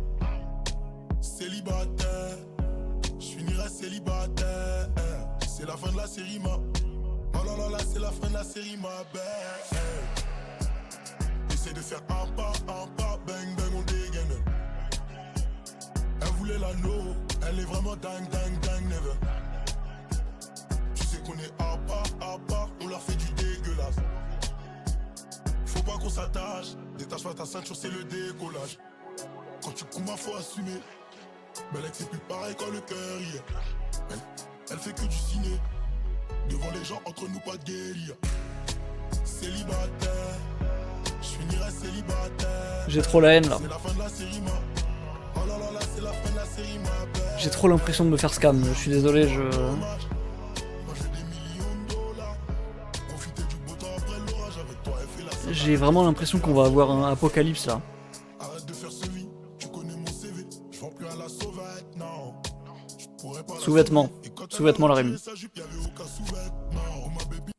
Célibataire, je finirai célibataire. C'est la fin de la série, ma. Oh là là là, c'est la fin de la série, ma belle. Essaye de faire un pas, bang bang, on dégaine. Elle voulait l'anneau, elle est vraiment dingue, dingue, dingue, never. Tu sais qu'on est à part, on leur fait du dégueulasse. Faut pas qu'on s'attache, détache pas ta ceinture, c'est le décollage. Quand tu coumes, faut assumer. Mais l'ex c'est plus pareil quand le cœur y est. Elle fait que du ciné. Devant les gens, entre nous, pas de guérilla. Célibataire, je finirai célibataire. J'ai trop la haine là. C'est la fin de la série, ma. Oh là là là, c'est la fin de la série, ma belle. J'ai trop l'impression de me faire scam, je suis désolé, je... Moi j'ai des millions de dollars. Profiter du beau temps après l'orage avec toi, elle fait la salade. J'ai vraiment l'impression qu'on va avoir un apocalypse là. Arrête de faire ce vie, tu connais mon CV. Je vends plus à la sauvette, non. Je pourrais pas la Sous-vêtements. sauver. Et quand elle Sous-vêtements, la a retiré rime. sa jupe, y'avait aucun sous-vêtement. Oh ma baby.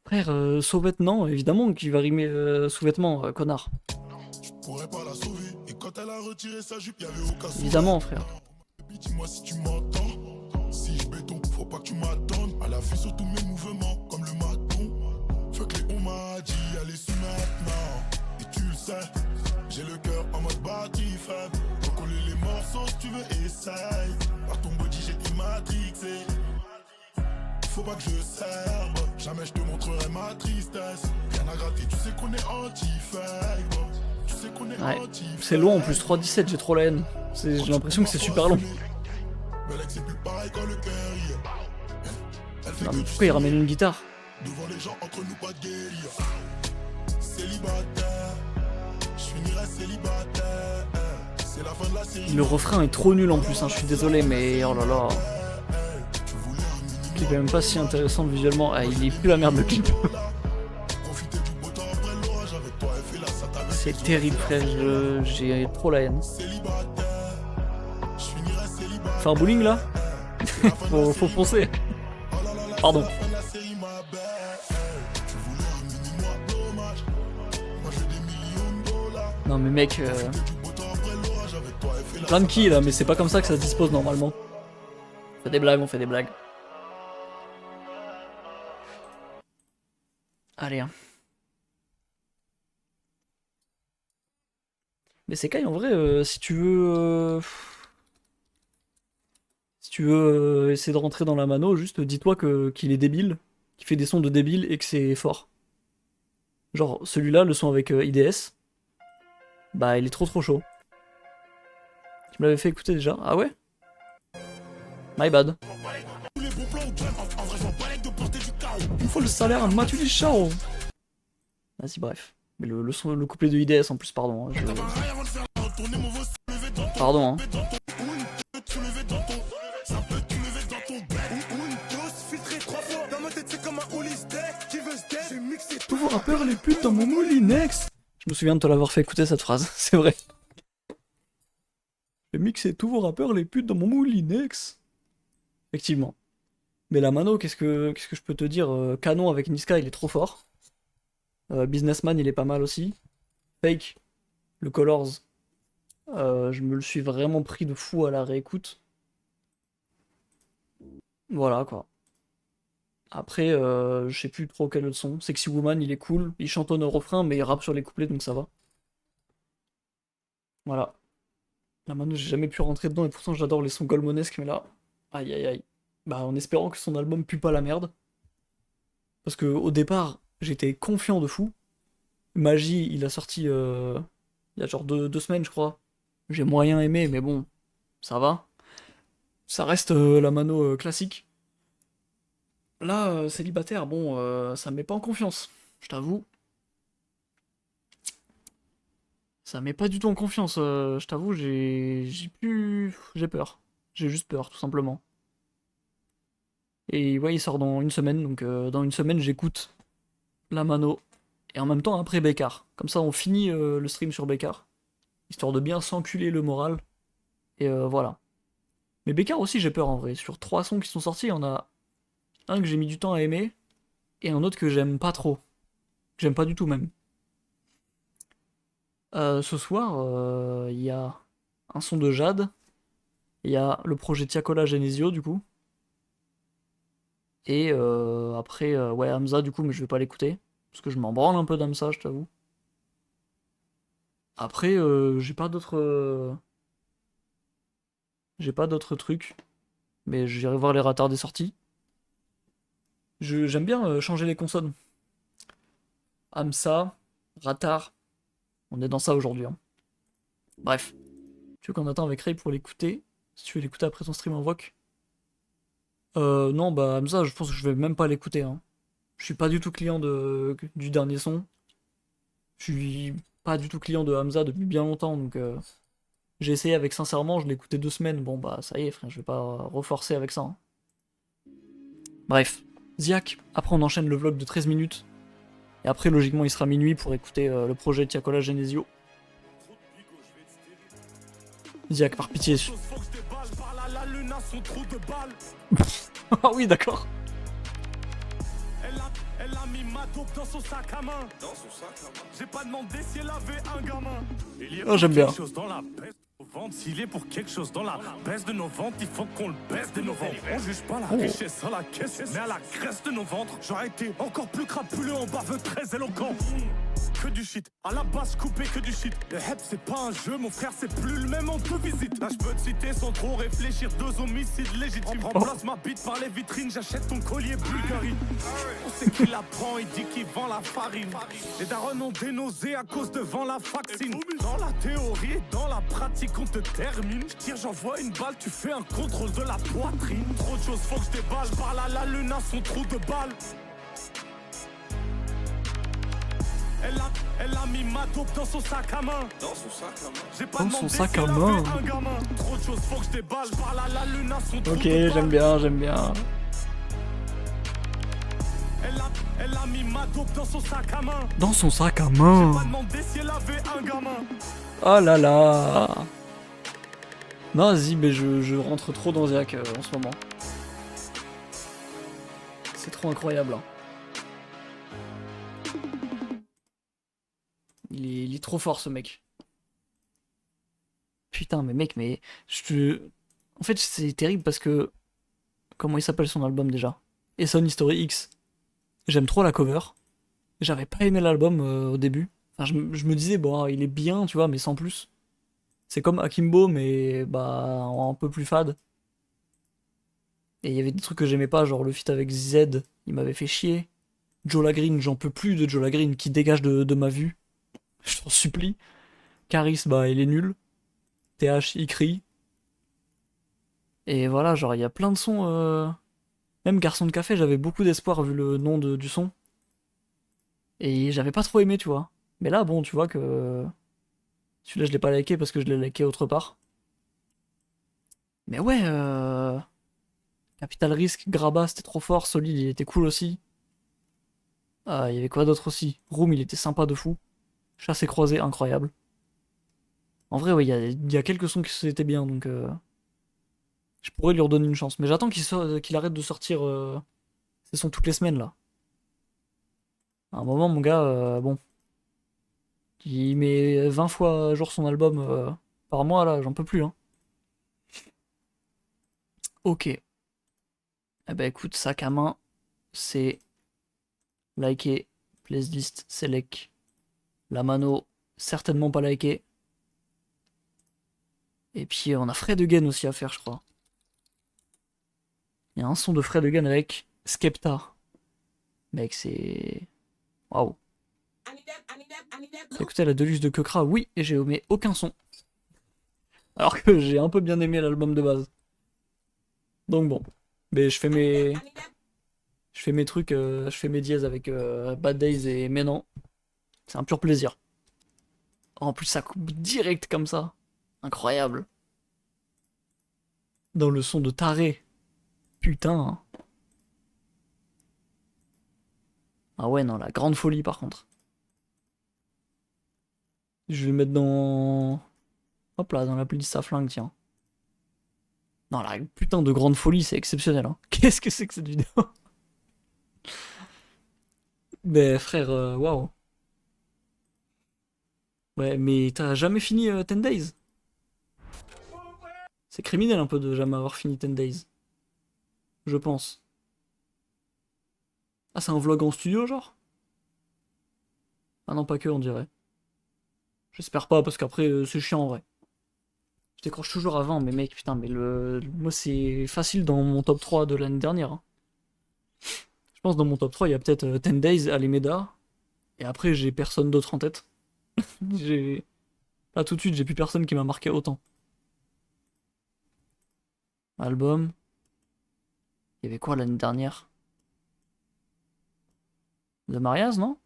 Frère, sous-vêtements, évidemment qu'il va rimer sous-vêtements, connard. Je pourrais pas la sauver. Et quand elle a retiré sa jupe, y'avait aucun sous-vêtement. Évidemment, frère. Baby, dis-moi si tu m'entends. Si je béton, faut pas que tu m'attendes. À la vue sur tous mes mouvements, comme le maton. Fuck les on m'a dit, allez sous maintenant. Et tu le sais, j'ai le cœur en mode batterie faible. Recoller les morceaux si tu veux, essaye. Par ton body, j'ai été matrixé. Faut pas que je serve, jamais je te montrerai ma tristesse. Rien à gratter, tu sais qu'on est anti-fake, bro. Tu sais qu'on est Ouais. anti-fake. C'est long en plus, 3.17, j'ai trop la haine. J'ai l'impression que c'est super long. Mais l'ex, c'est plus pareil quand le cœur y est. Elle fait Non, que mais du pourquoi il ramène ciné. une guitare? Devant les gens, entre nous, pas de guérilla. Célibataire, je finirai célibataire. C'est la fin de la série. Le refrain est trop nul en plus, hein, je suis désolé, mais oh là là. Tu voulais un minimum. Le clip est même pas si intéressant visuellement. Ah, il est plus la merde le clip. Profiter du beau temps après l'orage avec toi, elle fait la sainte avec C'est les terrible, frère, j'ai trop la haine. célibataire. Je finirai célibataire. Faire un bowling là? faut foncer. Oh là là là, Pardon. c'est la fin de la série, ma belle. Non mais mec, plein de kills là, mais c'est pas comme ça que ça se dispose normalement. On fait des blagues, on fait des blagues. Allez hein. Mais c'est Kai en vrai, si tu veux... si tu veux essayer de rentrer dans la mano, juste dis-toi qu'il est débile, qu'il fait des sons de débile et que c'est fort. Genre celui-là, le son avec IDS, bah il est trop chaud. Tu me l'avais fait écouter déjà? Ah ouais? My bad. Il faut le salaire à Mathieu Deschamps. Vas-y bref. Mais le couplet de IDS en plus, pardon. Pardon hein. Tous vos rappeurs les putes dans mon moulinex. Je me souviens de te l'avoir fait écouter cette phrase, c'est vrai. J'ai mixé tous vos rappeurs les putes dans mon moulinex. Effectivement. Mais la mano, qu'est-ce que je peux te dire? Canon avec Niska, il est trop fort. Businessman, il est pas mal aussi. Fake, le Colors, je me le suis vraiment pris de fou à la réécoute. Voilà quoi. Après, je sais plus trop quel autre son. Sexy Woman, il est cool. Il chantonne au refrain, mais il rappe sur les couplets, donc ça va. Voilà. La mano, j'ai jamais pu rentrer dedans, et pourtant j'adore les sons Goldmonesque, mais là, aïe aïe aïe. Bah, en espérant que son album pue pas la merde. Parce que au départ, j'étais confiant de fou. Magie, il a sorti il y a genre 2 semaines, je crois. J'ai moyen aimé, mais bon, ça va. Ça reste la mano classique. Là, célibataire, bon, ça me met pas en confiance, je t'avoue. Ça me met pas du tout en confiance, je t'avoue, j'ai peur. J'ai juste peur, tout simplement. Et ouais, il sort dans une semaine, donc dans une semaine, j'écoute la mano. Et en même temps, après Bécard. Comme ça, on finit le stream sur Bécard. Histoire de bien s'enculer le moral. Et voilà. Mais Bécard aussi, j'ai peur en vrai. Sur 3 sons qui sont sortis, il y en a un que j'ai mis du temps à aimer. Et un autre que j'aime pas trop. Que j'aime pas du tout même. Ce soir, il y a un son de Jade. Il y a le projet Tiakola Genesio, du coup. Et après, ouais, Hamza, du coup, mais je vais pas l'écouter. Parce que je m'en branle un peu d'Hamza, je t'avoue. Après, j'ai pas d'autres... J'ai pas d'autres trucs. Mais j'irai voir les ratards des sorties. J'aime bien changer les consonnes. Hamza, Ratard. On est dans ça aujourd'hui. Hein. Bref. Tu veux qu'on attend avec Ray pour l'écouter? Si tu veux l'écouter après ton stream en voc. Non, bah Hamza, je pense que je vais même pas l'écouter. Hein. Je suis pas du tout client du dernier son. Je suis pas du tout client de Hamza depuis bien longtemps, donc j'ai essayé avec Sincèrement, je l'ai écouté 2 semaines. Bon bah ça y est, frère, je vais pas reforcer avec ça. Hein. Bref. Ziak, après on enchaîne le vlog de 13 minutes. Et après, logiquement, il sera minuit pour écouter le projet Tiakola Genesio. Ziak, par pitié. Ah oui, d'accord. Elle a mis ma dope dans son sac à main. J'ai pas demandé si elle avait un gamin. Oh, j'aime bien. S'il est pour quelque chose dans la baisse de nos ventes, il faut qu'on le baisse de nos ventes. On juge pas la richesse à la caisse, mais à la graisse de nos ventres. J'aurais été encore plus crapuleux en baveux très éloquent. Que du shit, à la base coupé que du shit. Le hep c'est pas un jeu, mon frère c'est plus le même, on te visite. Là je peux te citer sans trop réfléchir, 2 homicides légitimes. Remplace ma bite par les vitrines, j'achète ton collier Bulgarie. On sait qu'il la prend, il dit qu'il vend la farine. Les darons ont des nausées à cause de vent la vaccine. Dans la théorie et dans la pratique on te termine. Je tire, j'envoie une balle, tu fais un contrôle de la poitrine. Trop de choses, faut que je déballe. Parle à la lune à son trou de balle. Elle a mis ma dope dans son sac à main. J'ai pas Dans son demandé sac si à elle main. avait un gamin. Trop de choses, faut que je déballe. Parle à la lune à son trou Ok, de balle. j'aime bien, j'aime bien. Elle a mis ma dope dans son sac à main. Dans son sac à J'ai main. pas demandé si elle avait un gamin. Oh là là. Non, vas-y, mais je rentre trop dans Ziak en ce moment. C'est trop incroyable. Hein. Il est trop fort ce mec. putain, mais mec, mais... En fait, c'est terrible parce que... Comment il s'appelle son album déjà? Son History X. J'aime trop la cover. J'avais pas aimé l'album au début. Enfin, je me disais, bon, il est bien, tu vois, mais sans plus. C'est comme Akimbo, mais bah, un peu plus fade. Et il y avait des trucs que j'aimais pas, genre le feat avec Z, il m'avait fait chier. Joe Lagreen, j'en peux plus de Joe Lagreen qui dégage de ma vue. Je t'en supplie. Caris, bah, il est nul. TH, il crie. Et voilà, genre, il y a plein de sons. Même Garçon de Café, j'avais beaucoup d'espoir vu le nom du son. Et j'avais pas trop aimé, tu vois. Mais là, bon, tu vois que. Celui-là, je l'ai pas liké parce que je l'ai liké autre part. Mais ouais, Capital Risk, Graba, c'était trop fort. Solid, il était cool aussi. Il y avait quoi d'autre aussi? Room, il était sympa de fou. Chasse et croisé, incroyable. En vrai, ouais, il y a quelques sons qui étaient bien, donc je pourrais lui redonner une chance. Mais j'attends qu'il arrête de sortir ses sons toutes les semaines, là. À un moment, mon gars, bon. Il met 20 fois à jour son album par mois, là, j'en peux plus, hein. Ok. Eh ben écoute, sac à main, c'est liker, playlist, select. La mano, certainement pas liké. Et puis on a Fred Again aussi à faire, je crois. Il y a un son de Fred Again avec Skepta. Mec, c'est... Waouh. T'as écouté la Deluxe de Kekra? Oui, et j'ai omis aucun son. Alors que j'ai un peu bien aimé l'album de base. Donc bon. Mais je fais mes... Je fais mes trucs, je fais mes dièses avec Bad Days et Ménan. C'est un pur plaisir. En plus, ça coupe direct comme ça. Incroyable. Dans le son de Taré. Putain. Ah ouais, non, la grande folie par contre. Je vais mettre dans... Hop là, dans la playlist à flingue, tiens. Non, la putain de grande folie, c'est exceptionnel. Hein. Qu'est-ce que c'est que cette vidéo? Ben frère, waouh. Ouais, mais t'as jamais fini 10 Days? C'est criminel un peu de jamais avoir fini 10 Days. Je pense. Ah, c'est un vlog en studio, genre? Ah non, pas que, on dirait. J'espère pas, parce qu'après, c'est chiant en vrai. Je décroche toujours avant, mais mec, putain, mais moi, c'est facile dans mon top 3 de l'année dernière. Hein. Je pense dans mon top 3, il y a peut-être 10 Days, Alemeda. Et après, j'ai personne d'autre en tête. Là, tout de suite, j'ai plus personne qui m'a marqué autant. Album. Il y avait quoi l'année dernière? De Mariaz, non?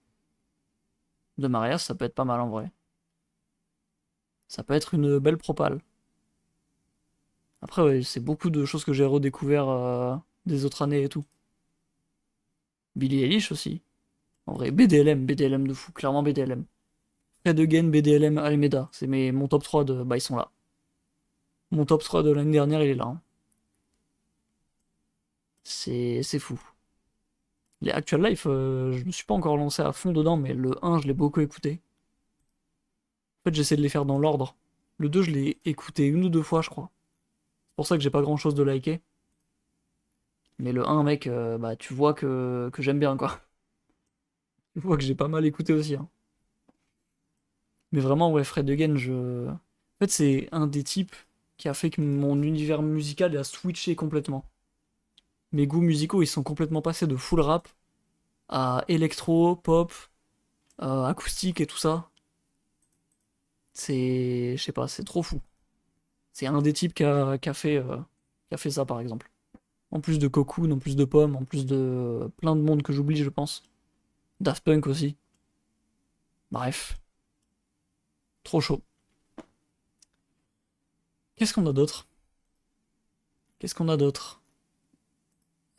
De Mariaz, ça peut être pas mal en vrai. Ça peut être une belle propale. Après, ouais, c'est beaucoup de choses que j'ai redécouvert des autres années et tout. Billie Eilish aussi. En vrai, BDLM de fou, clairement BDLM. Fred Again, BDLM, Alemeda. C'est mon top 3 de. Bah, ils sont là. Mon top 3 de l'année dernière, il est là. Hein. C'est fou. Les Actual Life, je me suis pas encore lancé à fond dedans, mais le 1, je l'ai beaucoup écouté. En fait, j'essaie de les faire dans l'ordre. Le 2, je l'ai écouté une ou deux fois, je crois. C'est pour ça que j'ai pas grand chose de liker. Mais le 1, mec, bah, tu vois que j'aime bien, quoi. Tu vois que j'ai pas mal écouté aussi. Hein. Mais vraiment, ouais, Fred Again, En fait, c'est un des types qui a fait que mon univers musical a switché complètement. Mes goûts musicaux, ils sont complètement passés de full rap à électro, pop, acoustique et tout ça. C'est... Je sais pas, c'est trop fou. C'est un des types qui a fait ça, par exemple. En plus de Cocoon, en plus de Pomme, en plus de plein de monde que j'oublie, je pense. Daft Punk aussi. Bref. Trop chaud. Qu'est-ce qu'on a d'autre? Qu'est-ce qu'on a d'autre?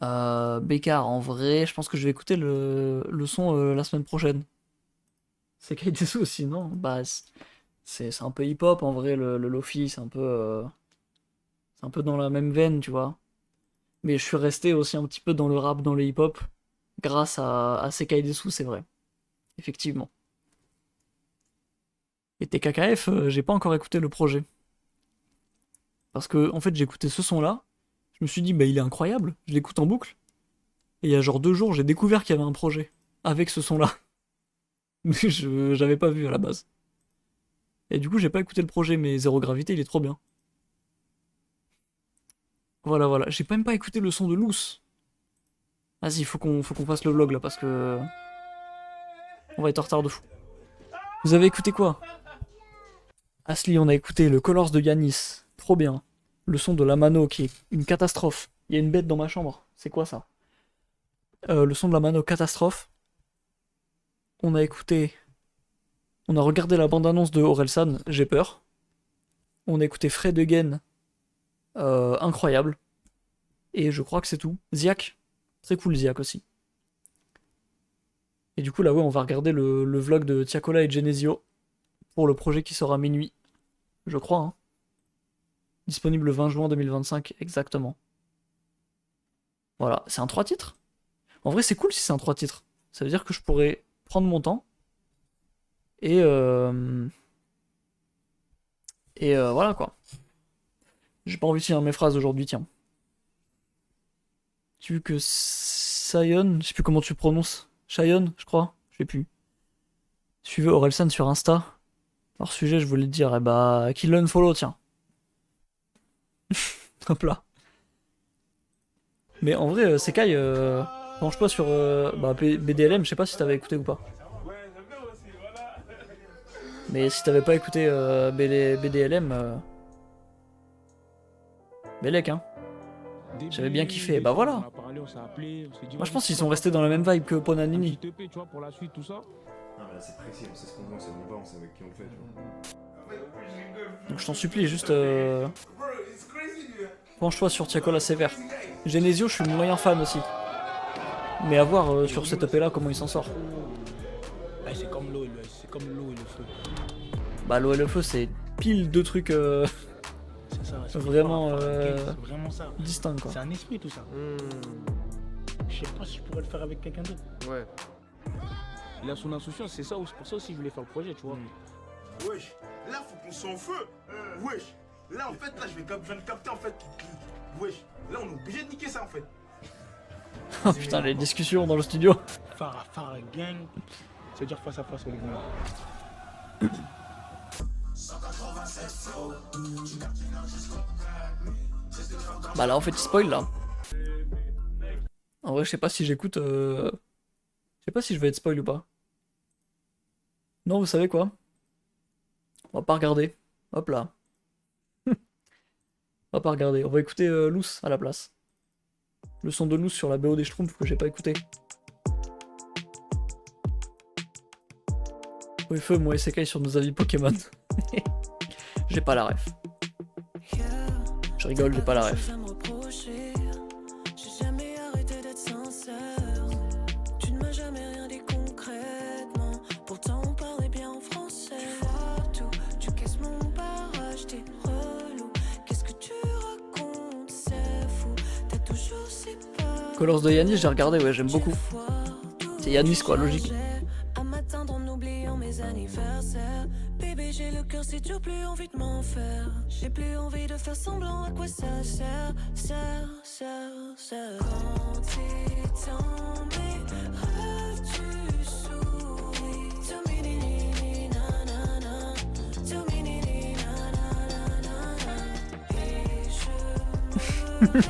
Bécard, en vrai, je pense que je vais écouter le son la semaine prochaine. C'est Kaitesu aussi, non? Bah, c'est un peu hip-hop, en vrai, le Lofi, c'est un peu dans la même veine, tu vois. Mais je suis resté aussi un petit peu dans le rap, dans le hip-hop, grâce à Sekai Desu, c'est vrai. Effectivement. Et TKKF, j'ai pas encore écouté le projet. Parce que, en fait, j'écoutais ce son-là. Je me suis dit, bah, il est incroyable. Je l'écoute en boucle. Et il y a genre 2 jours, j'ai découvert qu'il y avait un projet avec ce son-là. Mais j'avais pas vu à la base. Et du coup, j'ai pas écouté le projet, mais Zéro Gravité, il est trop bien. Voilà, voilà. J'ai même pas écouté le son de Loose. Vas-y, faut qu'on fasse le vlog là, parce que... On va être en retard de fou. Vous avez écouté quoi? Asli, on a écouté le Colors de Yanis. Trop bien. Le son de la Mano, qui est une catastrophe. Il y a une bête dans ma chambre. C'est quoi ça? Le son de la Mano, catastrophe. On a écouté... On a regardé la bande-annonce de Orelsan, j'ai peur. On a écouté Fred Again, incroyable. Et je crois que c'est tout. Ziak, très cool Ziak aussi. Et du coup là ouais, on va regarder le vlog de Tiakola et Genesio pour le projet qui sort à minuit. Je crois, hein. Disponible le 20 juin 2025, exactement. Voilà, c'est un 3 titres. En vrai c'est cool si c'est un 3 titres. Ça veut dire que je pourrais prendre mon temps. Et voilà quoi. J'ai pas envie de finir mes phrases aujourd'hui, tiens. Tu veux que Sion, je sais plus comment tu prononces. Sion, je crois, je sais plus. Suivez Orelsan sur Insta. Hors sujet, je voulais te dire, eh bah, qu'il unfollow, tiens. Hop là. Mais en vrai, Sekai, penche-toi sur BDLM, je sais pas si t'avais écouté ou pas. Mais si t'avais pas écouté BDLM, Belek, hein. J'avais bien kiffé, bah voilà. Moi je pense qu'ils sont restés dans la même vibe que Ponanini. Non mais là c'est précis, on sait ce qu'on veut, on sait où on va, on sait avec qui on le fait, tu vois. Donc je t'en supplie, juste penche-toi sur Tiakola sévère. Genesio, je suis moyen fan aussi. Mais à voir sur cette EP là comment il s'en sort. C'est comme l'eau et le feu. Bah l'eau et le feu c'est pile 2 trucs C'est ça, vraiment, c'est vraiment ça. distincts quoi. C'est un esprit tout ça. Je sais pas si je pourrais le faire avec quelqu'un d'autre. Ouais. Il a son insouciance, c'est ça, c'est pour ça aussi que je voulais faire le projet, tu vois. Wesh, là faut qu'on s'en feu. Wesh, là en fait, là je viens de capter en fait. Wesh, là on est obligé de niquer ça en fait. Oh putain, les discussions dans le studio. Farah gang, c'est dire face à face les gars. Bah là en fait il spoil là. En vrai je sais pas si j'écoute je sais pas si je vais être spoil ou pas. Non vous savez quoi? On va pas regarder. Hop là. On va pas regarder. On va écouter Loose à la place. Le son de Loose sur la BO des Schtroumpfs que j'ai pas écouté. Oui feu moi et Sekai sur nos avis Pokémon. J'ai pas la ref. Je rigole, j'ai pas la ref. Colors de Yanis, j'ai regardé, ouais, j'aime beaucoup. C'est Yanis quoi, logique. J'ai le cœur si dur, plus envie de m'en faire. J'ai plus envie de faire semblant, à quoi ça sert. Quand t'es tombé, rêve tu souris. Tomini nanana, tomini nanana. Et je mouris,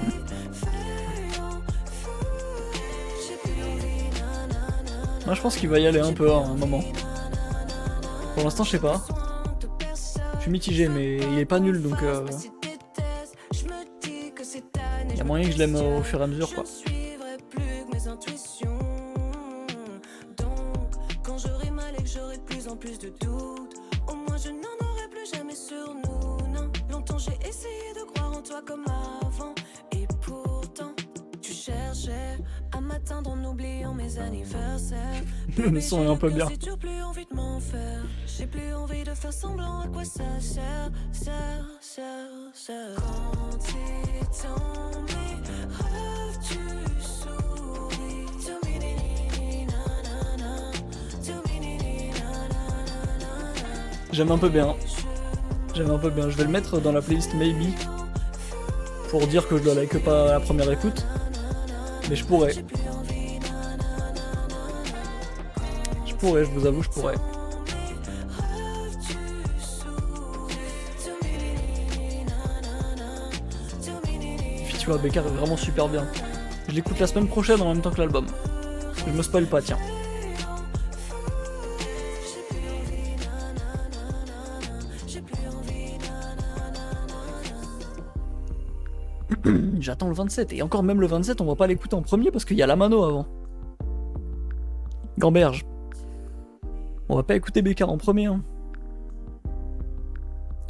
feuillant fou. J'ai plus envie nanana. Moi je pense qu'il va y aller un peu à un moment. Pour l'instant je sais pas. Je suis mitigé mais il est pas nul donc y a moyen que je l'aime au fur et à mesure quoi. Donc quand j'aurai mal et que j'aurai de plus en plus de doutes, au moins je n'en aurai plus jamais sur nous. Non, longtemps j'ai essayé de croire en toi comme avant. Et pourtant tu cherchais à m'atteindre en oubliant mes anniversaires. Le son est un peu bien. J'ai plus envie de faire semblant, à quoi ça sert. Quand t'es tombé, rêve tu souris. Tomini nanana, tomini nanana. J'aime un peu bien. J'aime un peu bien. Je vais le mettre dans la playlist Maybe. pour dire que je la like pas à la première écoute. Mais je pourrais. Je vous avoue, je pourrais. Puis tu vois, Bécard est vraiment super bien. Je l'écoute la semaine prochaine en même temps que l'album. Je me spoil pas, tiens. J'attends le 27. Et encore même le 27, on va pas l'écouter en premier parce qu'il y a la mano avant. Gamberge. On va pas écouter Bécard en premier. Hein.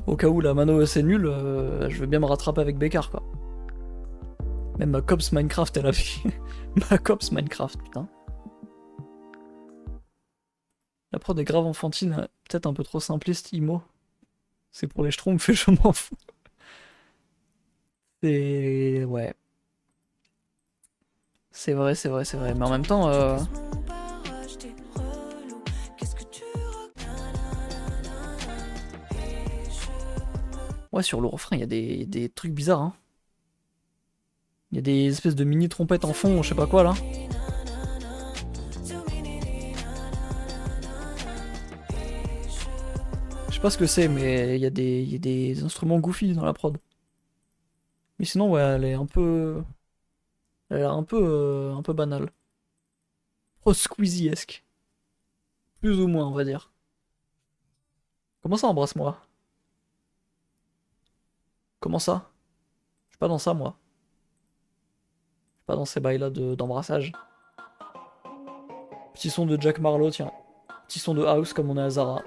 Au cas où la mano c'est nul, je vais bien me rattraper avec Bécard quoi. Même ma Cops Minecraft elle a fait. Ma Cops Minecraft, putain. La prod est grave enfantine, peut-être un peu trop simpliste, Imo. C'est pour les schtroumpfs et je m'en fous. C'est... ouais. C'est vrai, c'est vrai, c'est vrai. Mais en même temps... ouais, sur le refrain, il y a des trucs bizarres. Hein. Il y a des espèces de mini trompettes en fond, je sais pas quoi là. Je sais pas ce que c'est, mais il y a des instruments goofy dans la prod. Mais sinon, ouais, elle est un peu... elle a l'air un peu banale. Pro Squeezie-esque. Plus ou moins, on va dire. Comment ça, embrasse-moi? Comment ça? Je suis pas dans ça, moi. Je suis pas dans ces bails-là d'embrassage. Petit son de Jack Marlowe, tiens. Petit son de House, comme on est à Zara.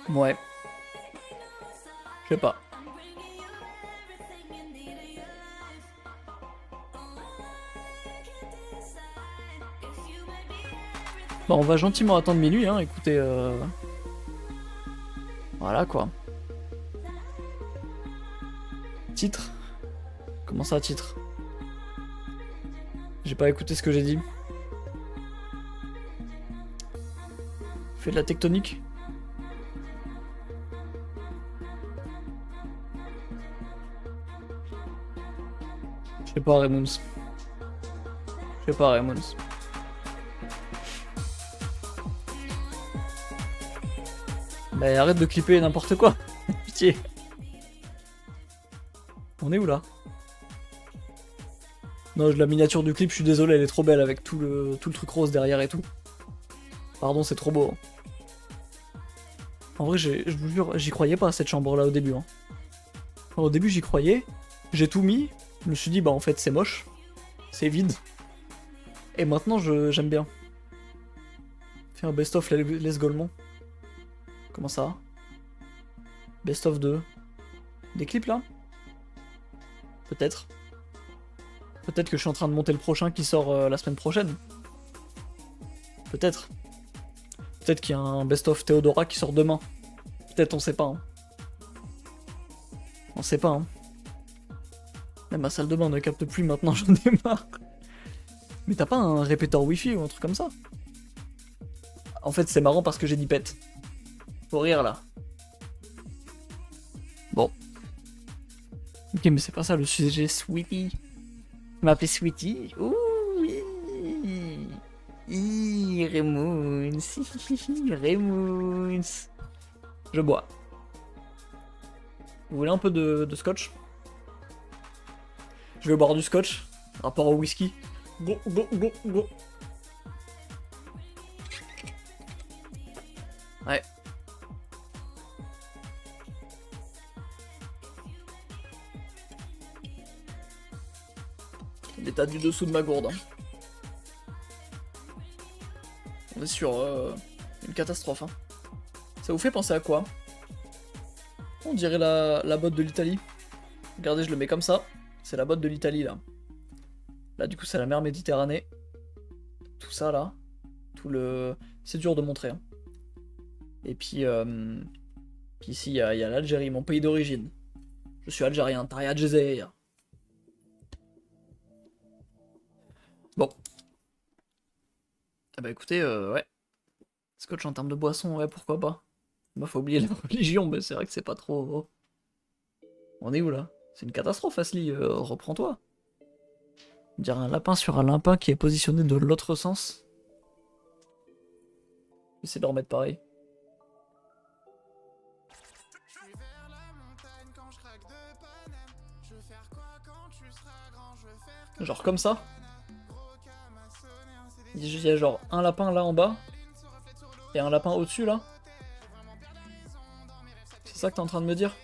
Ouais. Je sais pas. Bah on va gentiment attendre minuit, hein, écoutez... Voilà quoi. Titre? Comment ça, titre? J'ai pas écouté ce que j'ai dit. Fais de la tectonique? Je sais pas, Raymoons. Je sais pas, Raymoons. Bah arrête de clipper n'importe quoi. Pitié. On est où là? Non, la miniature du clip, je suis désolé, elle est trop belle avec tout le truc rose derrière et tout. Pardon, c'est trop beau. En vrai, je vous jure, j'y croyais pas à cette chambre là au début. Hein. Au début, j'y croyais. J'ai tout mis. Je me suis dit, bah en fait, c'est moche. C'est vide. Et maintenant, j'aime bien. Faire un best-of Les Golemont. Comment ça? Best-of 2. Des clips là? Peut-être. Peut-être que je suis en train de monter le prochain qui sort la semaine prochaine. Peut-être. Peut-être qu'il y a un best-of Théodora qui sort demain. Peut-être, on sait pas. Hein. On sait pas. Hein. Même ma salle de bain ne capte plus maintenant, j'en ai marre. Mais t'as pas un répéteur wifi ou un truc comme ça? En fait, c'est marrant parce que j'ai dit pète. Faut rire là. Bon. Ok, mais c'est pas ça le sujet, Sweetie. Tu m'appelles Sweetie? Ouh oui. Raymoons. Raymoons. Je bois. Vous voulez un peu de scotch? Je vais boire du scotch. Rapport au whisky. Go, go, go, go. Ouais. L'état du dessous de ma gourde. Hein. On est sur une catastrophe. Hein. Ça vous fait penser à quoi? On dirait la botte de l'Italie. Regardez, je le mets comme ça. C'est la botte de l'Italie là. Là du coup c'est la mer Méditerranée. Tout ça là. Tout le... C'est dur de montrer. Hein. Et puis, puis ici il y a l'Algérie, mon pays d'origine. Je suis algérien, Taria Djezair. Bon. Ah bah écoutez, ouais. Scotch en termes de boisson, ouais, pourquoi pas. Bah faut oublier la religion, mais c'est vrai que c'est pas trop... On est où là? C'est une catastrophe, Asli, reprends-toi. Dire un lapin sur un lapin qui est positionné de l'autre sens. Essaye de remettre pareil. Genre comme ça. Il y a genre un lapin là en bas. Et un lapin au-dessus là. C'est ça que t'es en train de me dire?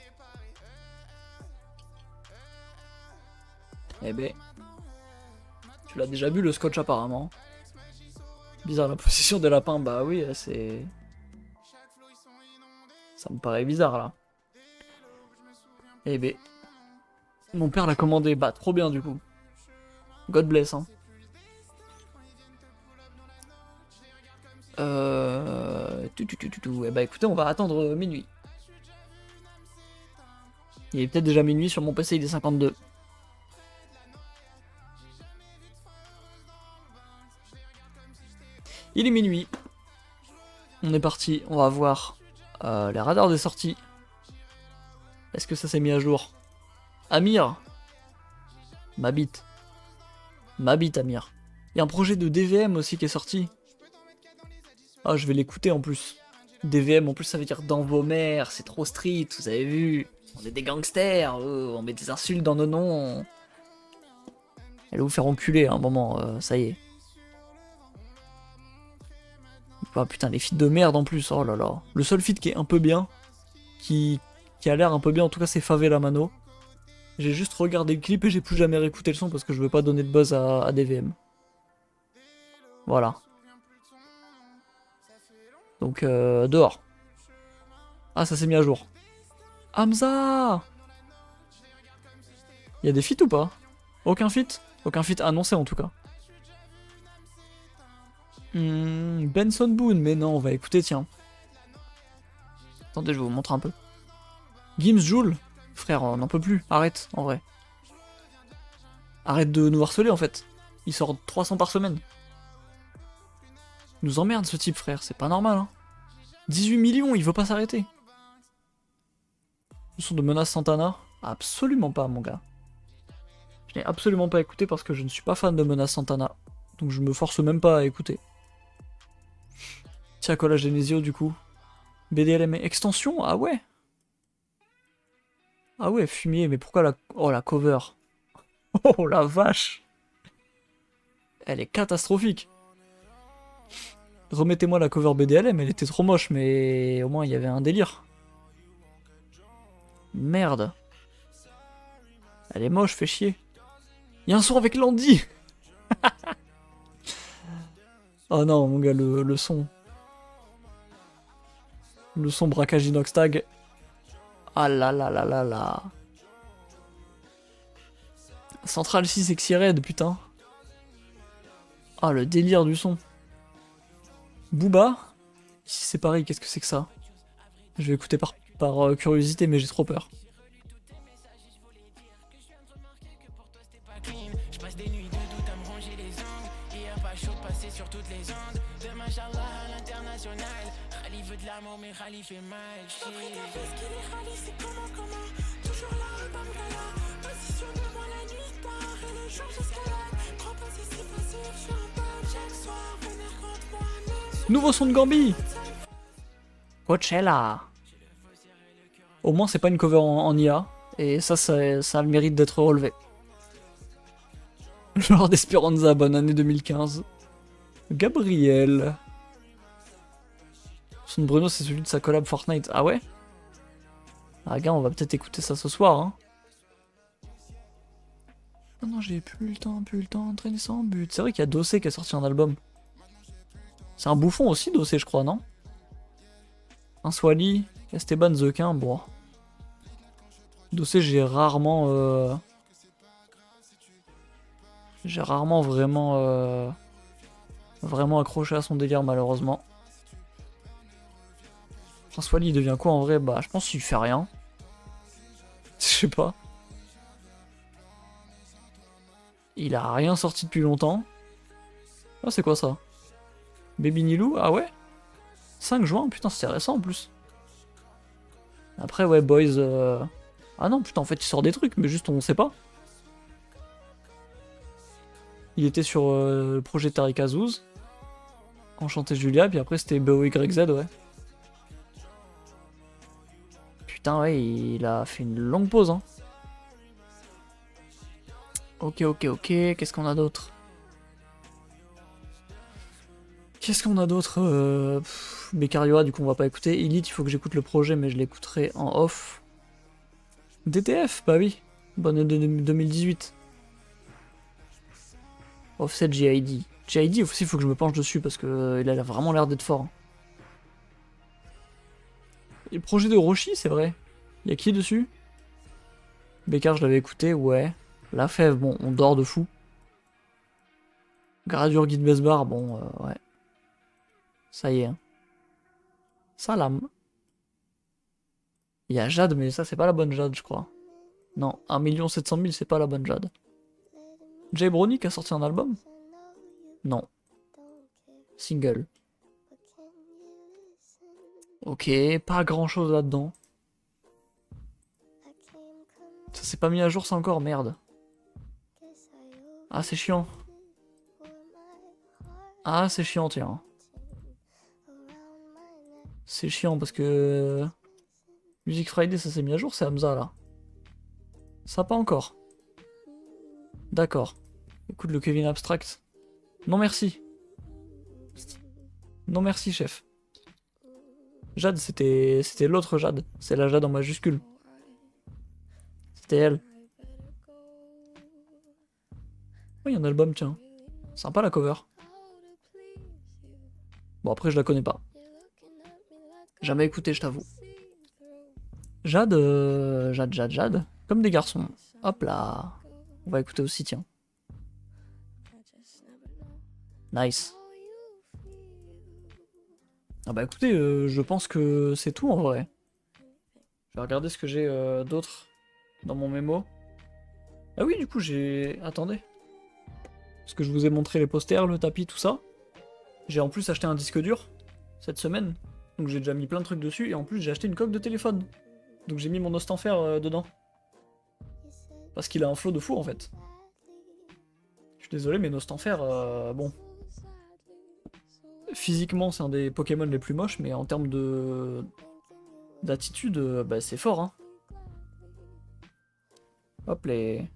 Eh ben... Tu l'as déjà vu le Scotch apparemment. Bizarre la position des lapins, bah oui, c'est... Ça me paraît bizarre là. Eh ben... Mon père l'a commandé, bah trop bien du coup. God bless hein. Eh bah écoutez, on va attendre minuit. Il est peut-être déjà minuit sur mon PC, il est 52. Il est minuit. On est parti, on va voir les radars des sorties. Est-ce que ça s'est mis à jour? Amir, ma bite. Ma bite, Amir. Il y a un projet de DVM aussi qui est sorti. Ah, je vais l'écouter en plus. DVM, en plus, ça veut dire dans vos mers, c'est trop street, vous avez vu. On est des gangsters, on met des insultes dans nos noms. Elle va vous faire enculer à un moment, ça y est. Ah putain, les feats de merde en plus, oh là là. Le seul feat qui est un peu bien, qui a l'air un peu bien, en tout cas, c'est Favela Mano. J'ai juste regardé le clip et j'ai plus jamais réécouté le son parce que je veux pas donner de buzz à DVM. Voilà. Donc, dehors. Ah, ça s'est mis à jour. Hamza! Il y a des feats ou pas? Aucun feat? Aucun feat annoncé en tout cas. Benson Boone, mais non, on va écouter, tiens. Attendez, je vais vous montrer un peu. Gims Joule, frère, on n'en peut plus, arrête, en vrai. Arrête de nous harceler, en fait. Il sort 300 par semaine. Il nous emmerde, ce type, frère, c'est pas normal, hein. 18 millions, il veut pas s'arrêter. Le son de Menace Santana? Absolument pas, mon gars. Je n'ai absolument pas écouté parce que je ne suis pas fan de Menace Santana. Donc je me force même pas à écouter. Tiens, Cola Genesio du coup. BDLM extension? Ah ouais. Ah ouais, fumier, mais pourquoi la... Oh la cover. Oh la vache. Elle est catastrophique. Remettez-moi la cover BDLM, elle était trop moche, mais au moins il y avait un délire. Merde. Elle est moche, fait chier. Il y a un son avec Landy. Oh non, mon gars, le son. Le son braquage inox tag. Ah là là là là là. Central 6 Exy Red, putain. Ah, le délire du son. Booba. Si c'est pareil, qu'est-ce que c'est que ça? Je vais écouter par curiosité, mais j'ai trop peur. Nouveau son de Gambi. Coachella. Au moins c'est pas une cover en IA. Et ça a le mérite d'être relevé. Lord Esperanza, bonne année 2015. Gabriel. Son de Bruno, c'est celui de sa collab Fortnite. Ah ouais? Ah gars, on va peut-être écouter ça ce soir, hein. Oh non, j'ai plus le temps d'entraîner sans but. C'est vrai qu'il y a Dossé qui a sorti un album. C'est un bouffon aussi, Dossé, je crois, non? Un Swally, Esteban Zequin, bon. Dossé, j'ai rarement vraiment accroché à son délire, malheureusement. François Lee, il devient quoi en vrai? Bah, je pense qu'il fait rien. Je sais pas. Il a rien sorti depuis longtemps. Ah, c'est quoi ça? Baby Nilou, ah ouais 5 juin, putain, c'est récent en plus. Après, ouais, Boys... Ah non, putain, en fait, il sort des trucs, mais juste on sait pas. Il était sur le projet Tariq Azouz. Enchanté Julia, puis après c'était BOYZ, ouais. Putain, ouais, il a fait une longue pause, hein. Ok, qu'est-ce qu'on a d'autre? Becarioa, du coup on va pas écouter. Elite, il faut que j'écoute le projet, mais je l'écouterai en off. DTF, bah oui. Bonne année 2018. Offset GID. GID aussi, il faut que je me penche dessus parce que il a vraiment l'air d'être fort. Et le projet de Roshi, c'est vrai. Il y a qui dessus? Bécard, je l'avais écouté, ouais. La Fève, bon, on dort de fou. Gradure Guide Besbar, bon, ouais. Ça y est. Hein. Salam. Il y a Jade, mais ça, c'est pas la bonne Jade, je crois. Non, 1 700 000, c'est pas la bonne Jade. Jay Bronick a sorti un album? Non. Single. Ok, pas grand chose là-dedans. Ça s'est pas mis à jour, ça encore, merde. Ah, c'est chiant. Ah, c'est chiant, tiens. C'est chiant parce que... Music Friday, ça s'est mis à jour, c'est Hamza, là. Ça, pas encore. D'accord. Écoute le Kevin Abstract. Non, merci. Non, merci, chef. Jade, c'était l'autre Jade. C'est la Jade en majuscule. C'était elle. Oh, il y a un album, tiens. Sympa la cover. Bon, après, je la connais pas. Jamais écouté, je t'avoue. Jade, Jade. Comme des garçons. Hop là. On va écouter aussi, tiens. Nice. Ah bah écoutez, je pense que c'est tout en vrai. Je vais regarder ce que j'ai d'autre dans mon mémo. Ah oui, du coup, j'ai... Attendez. Parce que je vous ai montré les posters, le tapis, tout ça. J'ai en plus acheté un disque dur cette semaine. Donc j'ai déjà mis plein de trucs dessus. Et en plus, j'ai acheté une coque de téléphone. Donc j'ai mis mon Ostenfer dedans. Parce qu'il a un flow de fou en fait. Je suis désolé, mais Nostanfer, bon. Physiquement, c'est un des Pokémon les plus moches, mais en termes d'attitude, bah, c'est fort. Hein. Hop les.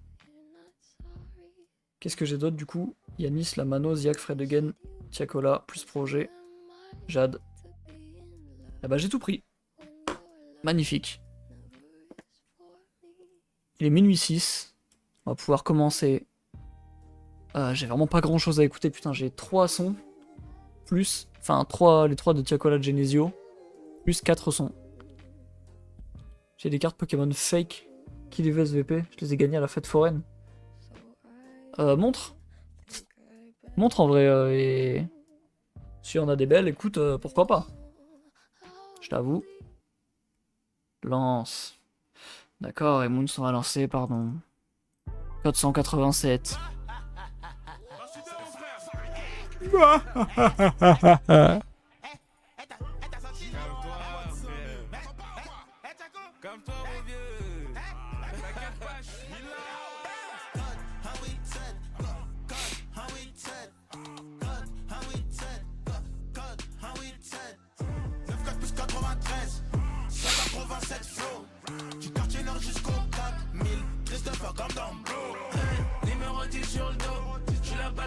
Qu'est-ce que j'ai d'autre du coup? Yanis, Lamano, Ziak, Fredegen, Tiakola, plus Projet, Jade. Ah bah j'ai tout pris. Magnifique. Il est minuit 6. On va pouvoir commencer. J'ai vraiment pas grand chose à écouter, putain, j'ai 3 sons. Plus. Enfin, les 3 de Tiakola de Genesio. Plus 4 sons. J'ai des cartes Pokémon fake. Qui les SVP. Je les ai gagnées à la fête foraine. Montre. Montre en vrai. Et... Si on a des belles, écoute, pourquoi pas. Je t'avoue. Lance. D'accord, et Moon sera lancé, pardon. Code 187.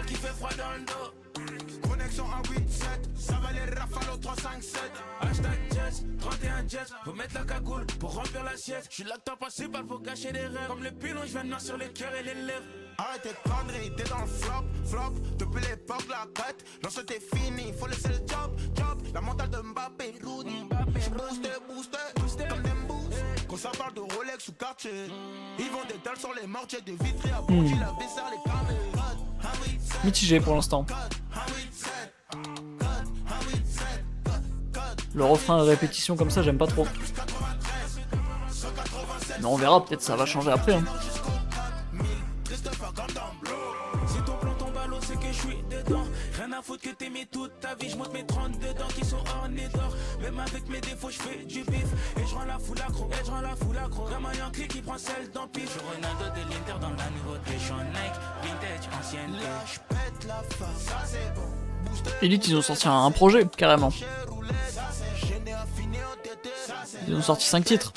Qui fait froid dans le dos. Connexion à 8-7, ça va les rafales au 3-5-7. Hashtag Jets, 31 Jets, faut mettre la cagoule pour remplir l'assiette. Je suis là que t'as passé par pour cacher des rêves. Comme les pilons, je viens de noir sur les cœurs et les lèvres. Arrête de conneries, t'es dans le flop. Depuis l'époque, la quête, lorsque t'es fini, faut laisser le job. La mentale de Mbappé, Rudy. Booster, comme des boosts. Quand ça parle de Rolex ou quartier, ils vendent des dalles sur les mortiers, des vitrées à bougie, la vaisselle, les caméras. Mitigé pour l'instant. Le refrain à répétition comme ça, j'aime pas trop. Mais on verra, peut-être ça va changer après. Hein. Si ton plan tombe à l'eau, c'est que je suis dedans. Rien rien à foutre que t'aimais toute ta vie. J'monte mes 32 dents qui sont ornées d'or. Même avec mes défauts, j'fais du bif. Et j'rends la foule accro, et j'rends la foule accro. Comme un Yankee qui prend celle dans pif. J'suis Ronaldo de l'Inter dans la nouveauté. J'suis en Nike, vintage, ancienne. Là, j'pète la face, ça c'est bon. Elite, ils ont sorti un projet, carrément. Ils ont sorti 5 titres.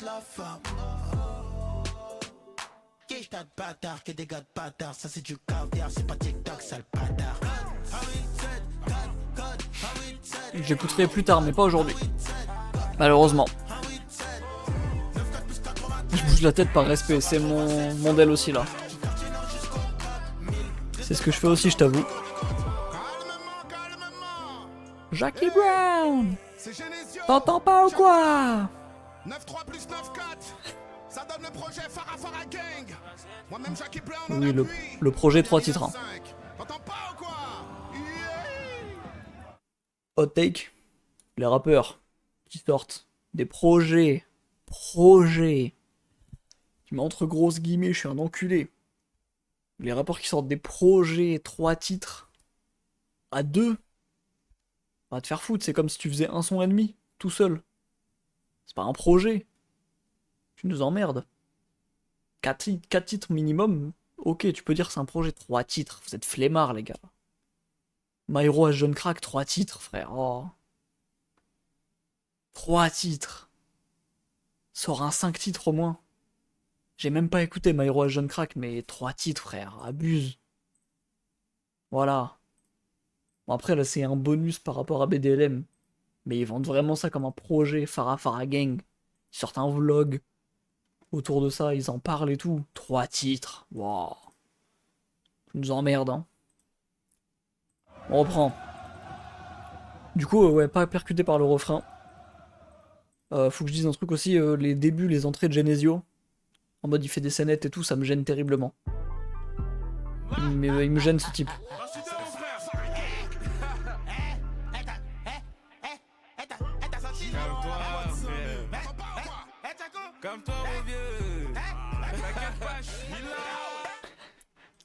J'écouterai plus tard, mais pas aujourd'hui. Malheureusement. Je bouge la tête par respect, c'est mon modèle aussi là. C'est ce que je fais aussi, je t'avoue. Jackie Brown! T'entends pas ou quoi? 9-3 plus 9-4, ça donne le projet Farafara Gang. Moi-même Jackie Brown. Oui, le projet 3 titres. Hein. T'entends pas ou quoi? Hot take, les rappeurs qui sortent des projets, tu mets entre grosses guillemets, je suis un enculé. Les rappeurs qui sortent des projets 3 titres à 2, va te faire foutre, c'est comme si tu faisais un son et demi, tout seul. C'est pas un projet. Tu nous emmerdes. 4 titres minimum, ok, tu peux dire que c'est un projet. 3 titres, vous êtes flemmards, les gars. Myro à Jeune Crack, 3 titres, frère. Oh. 3 titres. Sors un 5 titres au moins. J'ai même pas écouté Myro à Jeune Crack, mais 3 titres, frère. Abuse. Voilà. Bon, après, là, c'est un bonus par rapport à BDLM. Mais ils vendent vraiment ça comme un projet. Farafara Gang. Ils sortent un vlog autour de ça. Ils en parlent et tout. 3 titres. Waouh. Ça nous emmerde, hein. On reprend. Du coup, ouais, pas percuté par le refrain. Faut que je dise un truc aussi. Les débuts, les entrées de Genesio. En mode, il fait des scénettes et tout. Ça me gêne terriblement. Mais il me gêne ce type.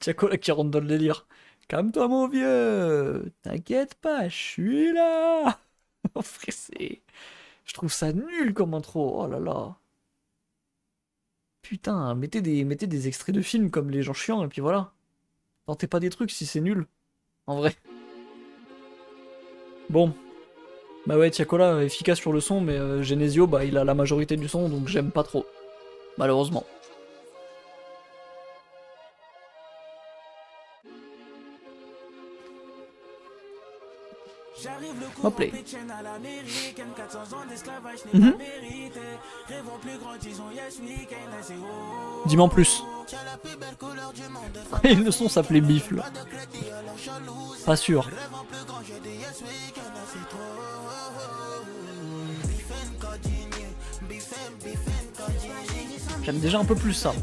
Tiakola qui rentre dans le délire. Calme-toi mon vieux. T'inquiète pas, je suis là. Je trouve ça nul comme intro. Oh là là. Putain, mettez des extraits de films comme les gens chiants et puis voilà. Tentez pas des trucs si c'est nul. En vrai. Bon. Bah ouais, Tiakola efficace sur le son, mais Genesio, bah il a la majorité du son, donc j'aime pas trop. Malheureusement. Hop là. Dis-moi en plus. Et le son s'appelait Bif là. Pas sûr. J'aime déjà un peu plus ça.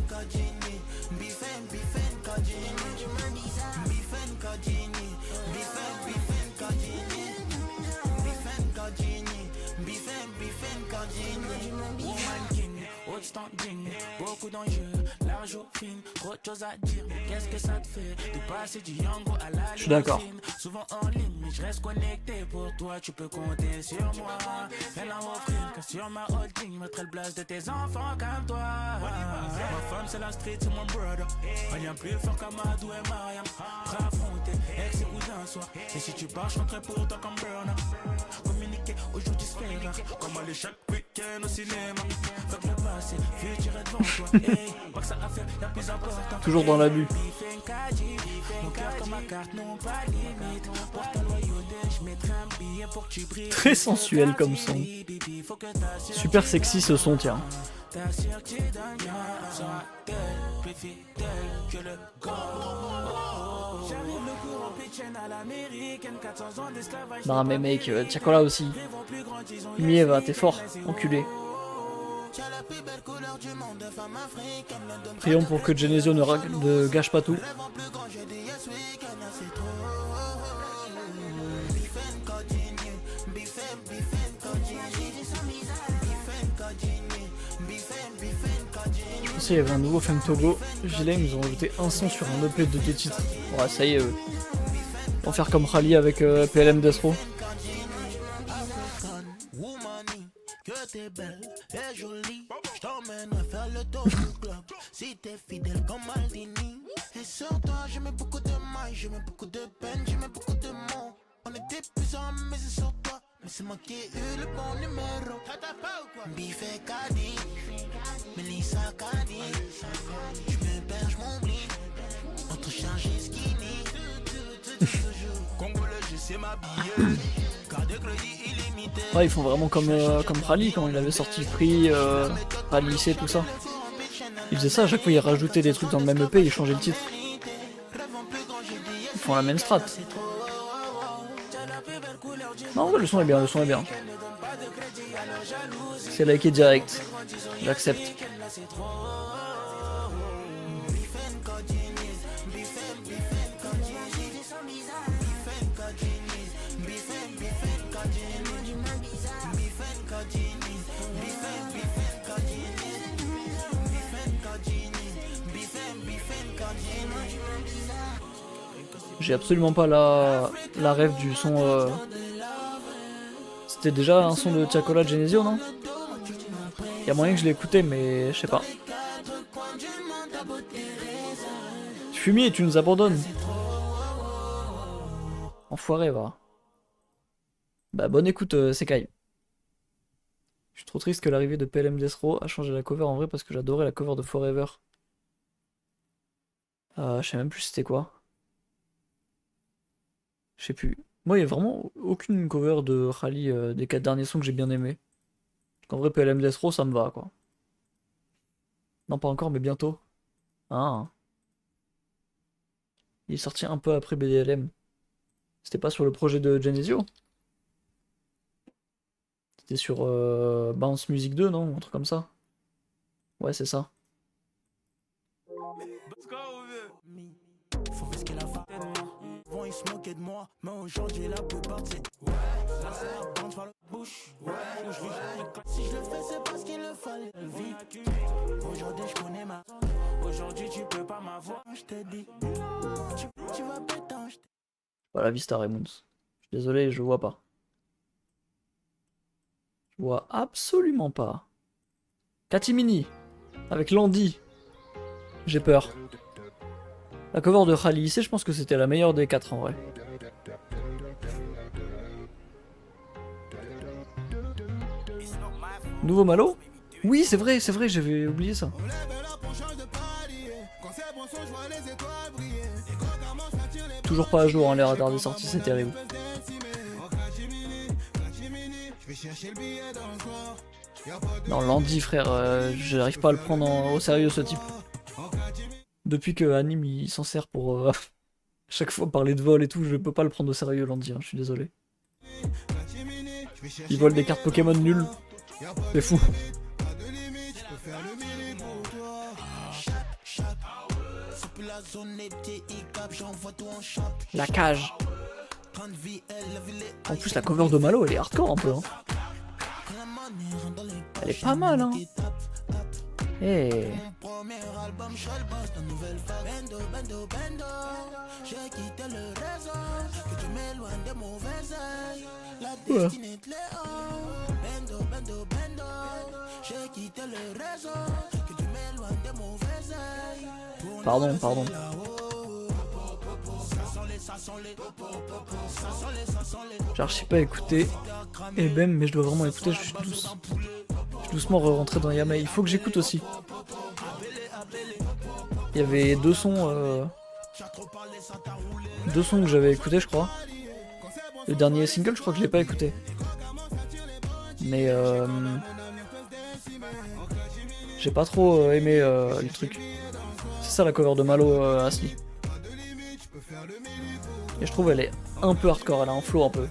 Beaucoup d'enjeux, large ou fine, trop de choses à dire. Qu'est-ce que ça te fait de passer du Yango à la Je suis d'accord. Souvent en ligne, mais je reste connecté pour toi. Tu peux compter sur moi. Elle en offrir que sur ma holding, mettrai le blast de tes enfants comme toi. Ma femme, c'est la street, c'est mon brother. Rien plus fort qu'Amadou et Mariam. Prêt à affronter, ex et cousin soir. Et si tu pars, je rentrerai pour toi comme burner. Communiquer aujourd'hui, se faire. Comme aller chaque week-end au cinéma. Fuck le passé, futur est devant toi. Hey, pas que ça a fait la plus importante. Toujours dans l'abus. Mon cœur comme ma carte n'ont pas limite. Pour ta loyauté, je mettrai un billet pour que tu brilles. Très sensuel comme son. Super sexy ce son, tiens. T'assures que tu donnes bien. Sois-t-elle plus fidèle que le gold. J'arrive le courant pitchen à l'américaine. 400 ans d'esclavage. Non mais mec, Tiakola aussi. Mieva, t'es fort, enculé. Prions pour que Genesio ne gâche pas tout. Je pensais qu'il y avait un nouveau Femme Togo. Gilet, ils nous ont ajouté un son sur un EP de 2 titres. Ouais, ça y est, Pour faire comme Rally avec PLM Destro. Que t'es belle et jolie, je t'emmènerai faire le tour du club. Si t'es fidèle comme Maldini. Et sur toi, je mets beaucoup de mailles, je mets beaucoup de peine, je mets beaucoup de mots. On était plusieurs, mais c'est sur toi. Mais c'est moi qui ai eu le bon numéro. T'as pas ou quoi? Biff et Caddy, Melissa Caddy. Je me perds, je m'oublie. Entre charge et skinny. Congolais, je sais m'habiller. Carte de crédit illimité. Ouais, ils font vraiment comme Rally quand il avait sorti Free, Rally lycée, tout ça. Ils faisaient ça à chaque fois, ils rajoutaient des trucs dans le même EP, ils changeaient le titre. Ils font la même strat. Non, ouais, le son est bien, le son est bien. C'est liké direct. J'accepte. J'ai absolument pas la rêve du son. C'était déjà un son de Tiakola Genesio, non? Y'a moyen que je l'ai écouté, mais je sais pas. Fumier, tu nous abandonnes. Enfoiré, va. Bah, bonne écoute, Sekai. Je suis trop triste que l'arrivée de PLM Destro a changé la cover en vrai parce que j'adorais la cover de Forever. Je sais même plus c'était quoi. Je sais plus. Moi, il n'y a vraiment aucune cover de Rally des 4 derniers sons que j'ai bien aimé. En vrai, PLM Destro, ça me va, quoi. Non, pas encore, mais bientôt. Ah. Il est sorti un peu après BDLM. C'était pas sur le projet de Genesio? C'était sur Bounce Music 2, non? Un truc comme ça. Ouais, c'est ça. Faut risquer la fin de moi. Vont ils se moquer de moi, mais aujourd'hui la plupart c'est ouais. La serpente par la bouche, ouais. Si je le fais c'est parce qu'il le fallait vite. Aujourd'hui je connais ma. Aujourd'hui tu peux pas m'avoir. Je te dis, tu vas péter. Voilà, Vista Raymonds. Je suis désolé, je vois pas. Je vois absolument pas. Katimini avec Landy. J'ai peur. La cover de Rally lycée, je pense que c'était la meilleure des 4 en vrai. Nouveau Malo? Oui, c'est vrai, j'avais oublié ça. Toujours pas à jour, hein, les radars des sorties, c'est terrible. Non, Landy, frère, j'arrive pas à le prendre au sérieux ce type. Depuis que Anime il s'en sert pour chaque fois parler de vol et tout, je peux pas le prendre au sérieux, Landy, hein, je suis désolé. Il vole des cartes Pokémon nulles. C'est fou. La cage. En plus, la cover de Malo, elle est hardcore un peu. Hein. Elle est pas mal, hein. Hey. Ouais. Pardon. J'arrive pas à écouter Ebem, mais je dois vraiment écouter, je suis doucement rentré dans Yama. Il faut que j'écoute aussi. Il y avait deux sons que j'avais écouté, je crois. Le dernier single, je crois que je l'ai pas écouté. Mais j'ai pas trop aimé le truc. C'est ça la cover de Malo Asli. Et je trouve elle est un peu hardcore, elle a un flow un peu.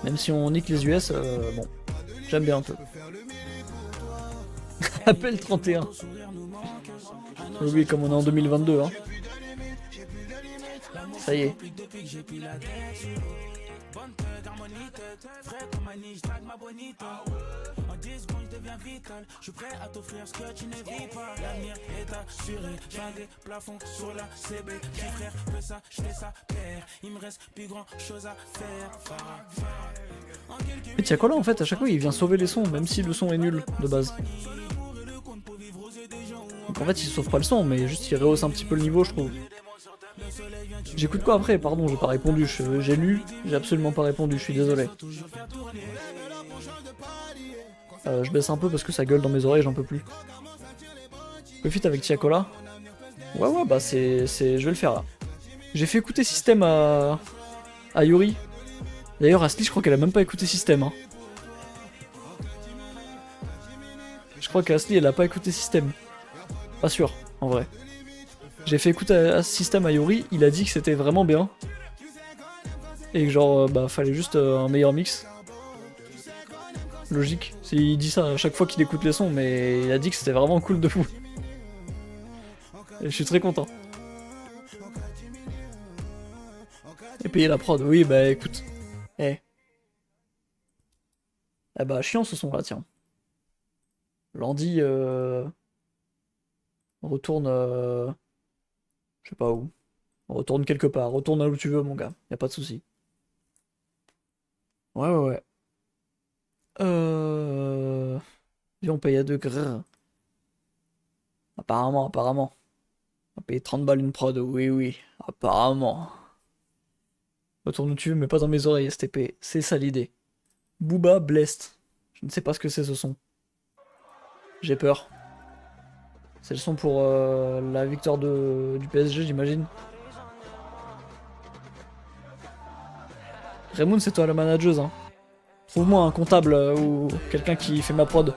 Même si on nique les US, bon, j'aime bien un peu. Appel 31. Oui, comme on est en 2022, hein. Ça y est. assuré. J'ai des plafonds sur la CB. Qui frère peut s'acheter sa paire. Il me reste plus grand chose à faire. Mais tiens quoi là en fait, à chaque fois il vient sauver les sons, même si le son est nul de base. Donc en fait il sauve pas le son, mais juste il rehausse un petit peu le niveau je trouve. J'écoute quoi après? Pardon, j'ai pas répondu, j'ai lu, j'ai absolument pas répondu, je suis désolé. Je baisse un peu parce que ça gueule dans mes oreilles, j'en peux plus. Profite avec Tiakola. Ouais, bah je vais le faire là. J'ai fait écouter System à Yuri. D'ailleurs, Asli, je crois qu'elle a même pas écouté System. Hein. Je crois qu'Asli, elle a pas écouté System. Pas sûr, en vrai. J'ai fait écouter à System à Yuri, il a dit que c'était vraiment bien. Et que genre, bah, fallait juste un meilleur mix. Logique. Il dit ça à chaque fois qu'il écoute les sons, mais il a dit que c'était vraiment cool de fou. Et je suis très content. Et payer la prod, oui, bah écoute. Eh bah chiant ce son là, tiens. Landy retourne je sais pas où. Retourne quelque part, retourne là où tu veux mon gars, y a pas de souci. Ouais. Viens on paye à 2 grrr. Apparemment. On va payer 30 balles une prod, oui, apparemment. Retourne où tu veux, mais pas dans mes oreilles, STP. C'est ça l'idée. Booba Blessed. Je ne sais pas ce que c'est ce son. J'ai peur. C'est le son pour la victoire du PSG, j'imagine. Raymond, c'est toi la manageuse, hein. Trouve-moi un comptable ou quelqu'un qui fait ma prod.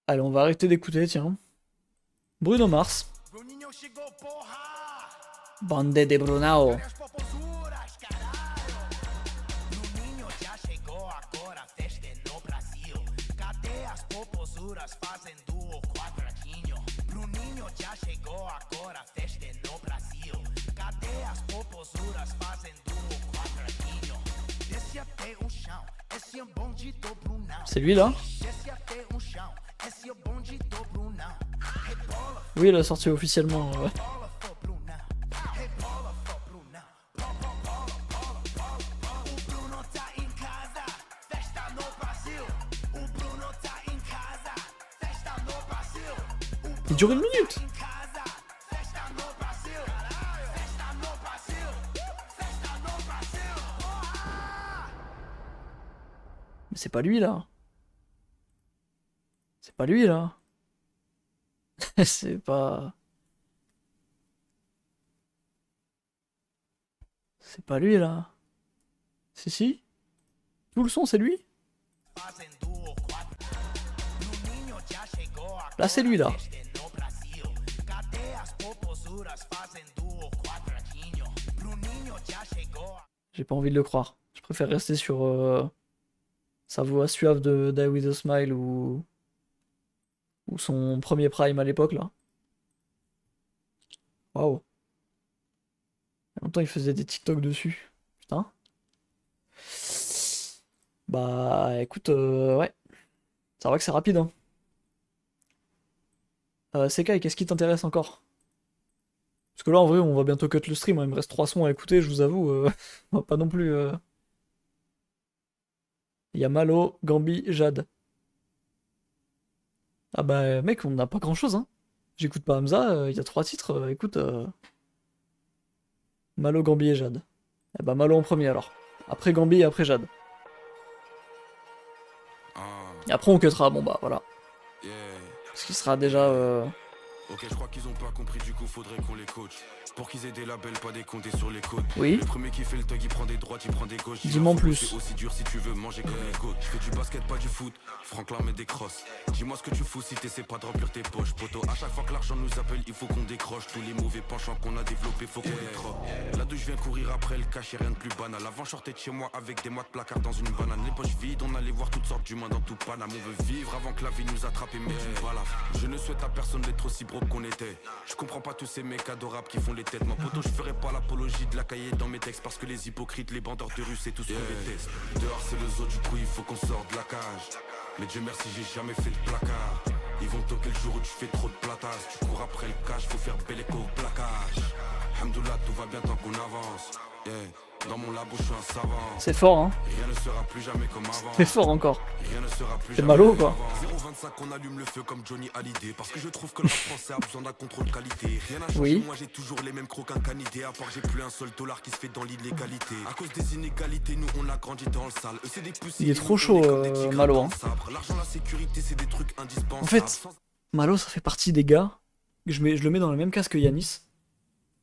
Allez, on va arrêter d'écouter, tiens. Bruno Mars. Bande de Brunao. C'est lui là? Oui, il a sorti officiellement. Ouais. Il dure 1 minute. Mais c'est pas lui là. C'est pas lui là. C'est pas... C'est pas lui là. Si. Tout le son c'est lui. Là c'est lui là. J'ai pas envie de le croire. Je préfère rester sur sa voix suave de Die With A Smile ou son premier prime à l'époque là. Waouh. Il y a longtemps il faisait des TikTok dessus. Putain. Bah écoute, ouais. Ça va que c'est rapide hein. Sekai, qu'est-ce qui t'intéresse encore? Parce que là en vrai on va bientôt cut le stream, hein. Il me reste 3 sons à écouter, je vous avoue. On va pas non plus... Il y a Malo, Gambi, Jade. Ah bah mec, on n'a pas grand chose hein. J'écoute pas Hamza, il y a 3 titres, écoute. Malo, Gambi et Jade. Eh bah Malo en premier alors. Après Gambi et après Jade. Et après on cuttera, bon bah voilà. Ce qui sera déjà... Ok, je crois qu'ils ont pas compris, du coup faudrait qu'on les coach. Pour qu'ils aient des labels, pas des comptés sur les côtes. Oui. Le premier qui fait le tug, il prend des droites, il prend des gauches. Dis-moi en plus. C'est aussi dur si tu veux manger comme les côtes. Je fais du basket, pas du foot. Franklin met des crosses. Dis-moi ce que tu fous si t'essaies pas de remplir tes poches. Poto, à chaque fois que l'argent nous appelle, il faut qu'on décroche. Tous les mauvais penchants qu'on a développés, faut qu'on les troque. Là d'où je viens courir après le cash, y'a rien de plus banal. Avant, je sortais de chez moi avec des mois de placard dans une banane. Les poches vides, on allait voir toutes sortes d'humains dans tout Paname. On veut vivre avant que la vie nous attrape et mettre une balafre. Je ne souhaite à personne d'être aussi broke l'époque qu'on était. Je comprends pas tous ces mecs adorables qui font les têtes. Mon poteau, je ferai pas l'apologie de la cahier dans mes textes. Parce que les hypocrites, les bandeurs de rue, c'est tout ce qu'on déteste. Dehors c'est le zoo, du coup il faut qu'on sorte de la cage. Mais Dieu merci, j'ai jamais fait de placard. Ils vont toquer le jour où tu fais trop de platasse. Tu cours après le cash, faut faire bel écho au placage. Hamdoullah, tout va bien tant qu'on avance. Dans mon labo, je suis un savant. C'est fort, hein. Rien ne sera plus jamais comme avant. C'est fort encore. Rien ne sera plus C'est jamais Malo, comme quoi. avant. 0,25, on allume le feu comme Johnny Hallyday. Parce que je trouve que le rap français a besoin d'un contrôle qualité. Rien n'a changé, Oui. moi j'ai toujours les mêmes crocs qu'un canidé. À part que j'ai plus un seul dollar qui se fait dans l'illégalité. À cause des inégalités, nous on a grandi dans le sale. Eux c'est des poussées. Il est trop chaud, Malo, hein. L'argent, la sécurité, c'est des trucs indispensables. En fait, Malo, ça fait partie des gars, je le mets dans le même cas que Yanis.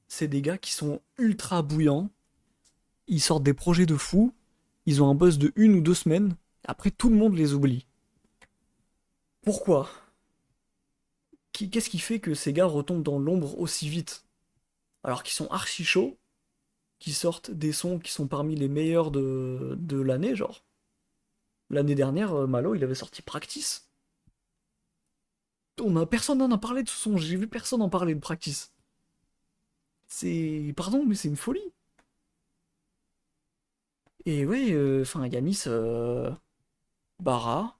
C'est des gars qui sont ultra bouillants, ils sortent des projets de fou, ils ont un buzz de 1 ou 2 semaines, après tout le monde les oublie. Pourquoi ? Qu'est-ce qui fait que ces gars retombent dans l'ombre aussi vite ? Alors qu'ils sont archi chauds, qui sortent des sons qui sont parmi les meilleurs de l'année, genre. L'année dernière, Malo, il avait sorti Practice. Personne n'en a parlé de ce son, j'ai vu personne en parler de Practice. Pardon, mais c'est une folie. Et ouais, Yanis, Bara,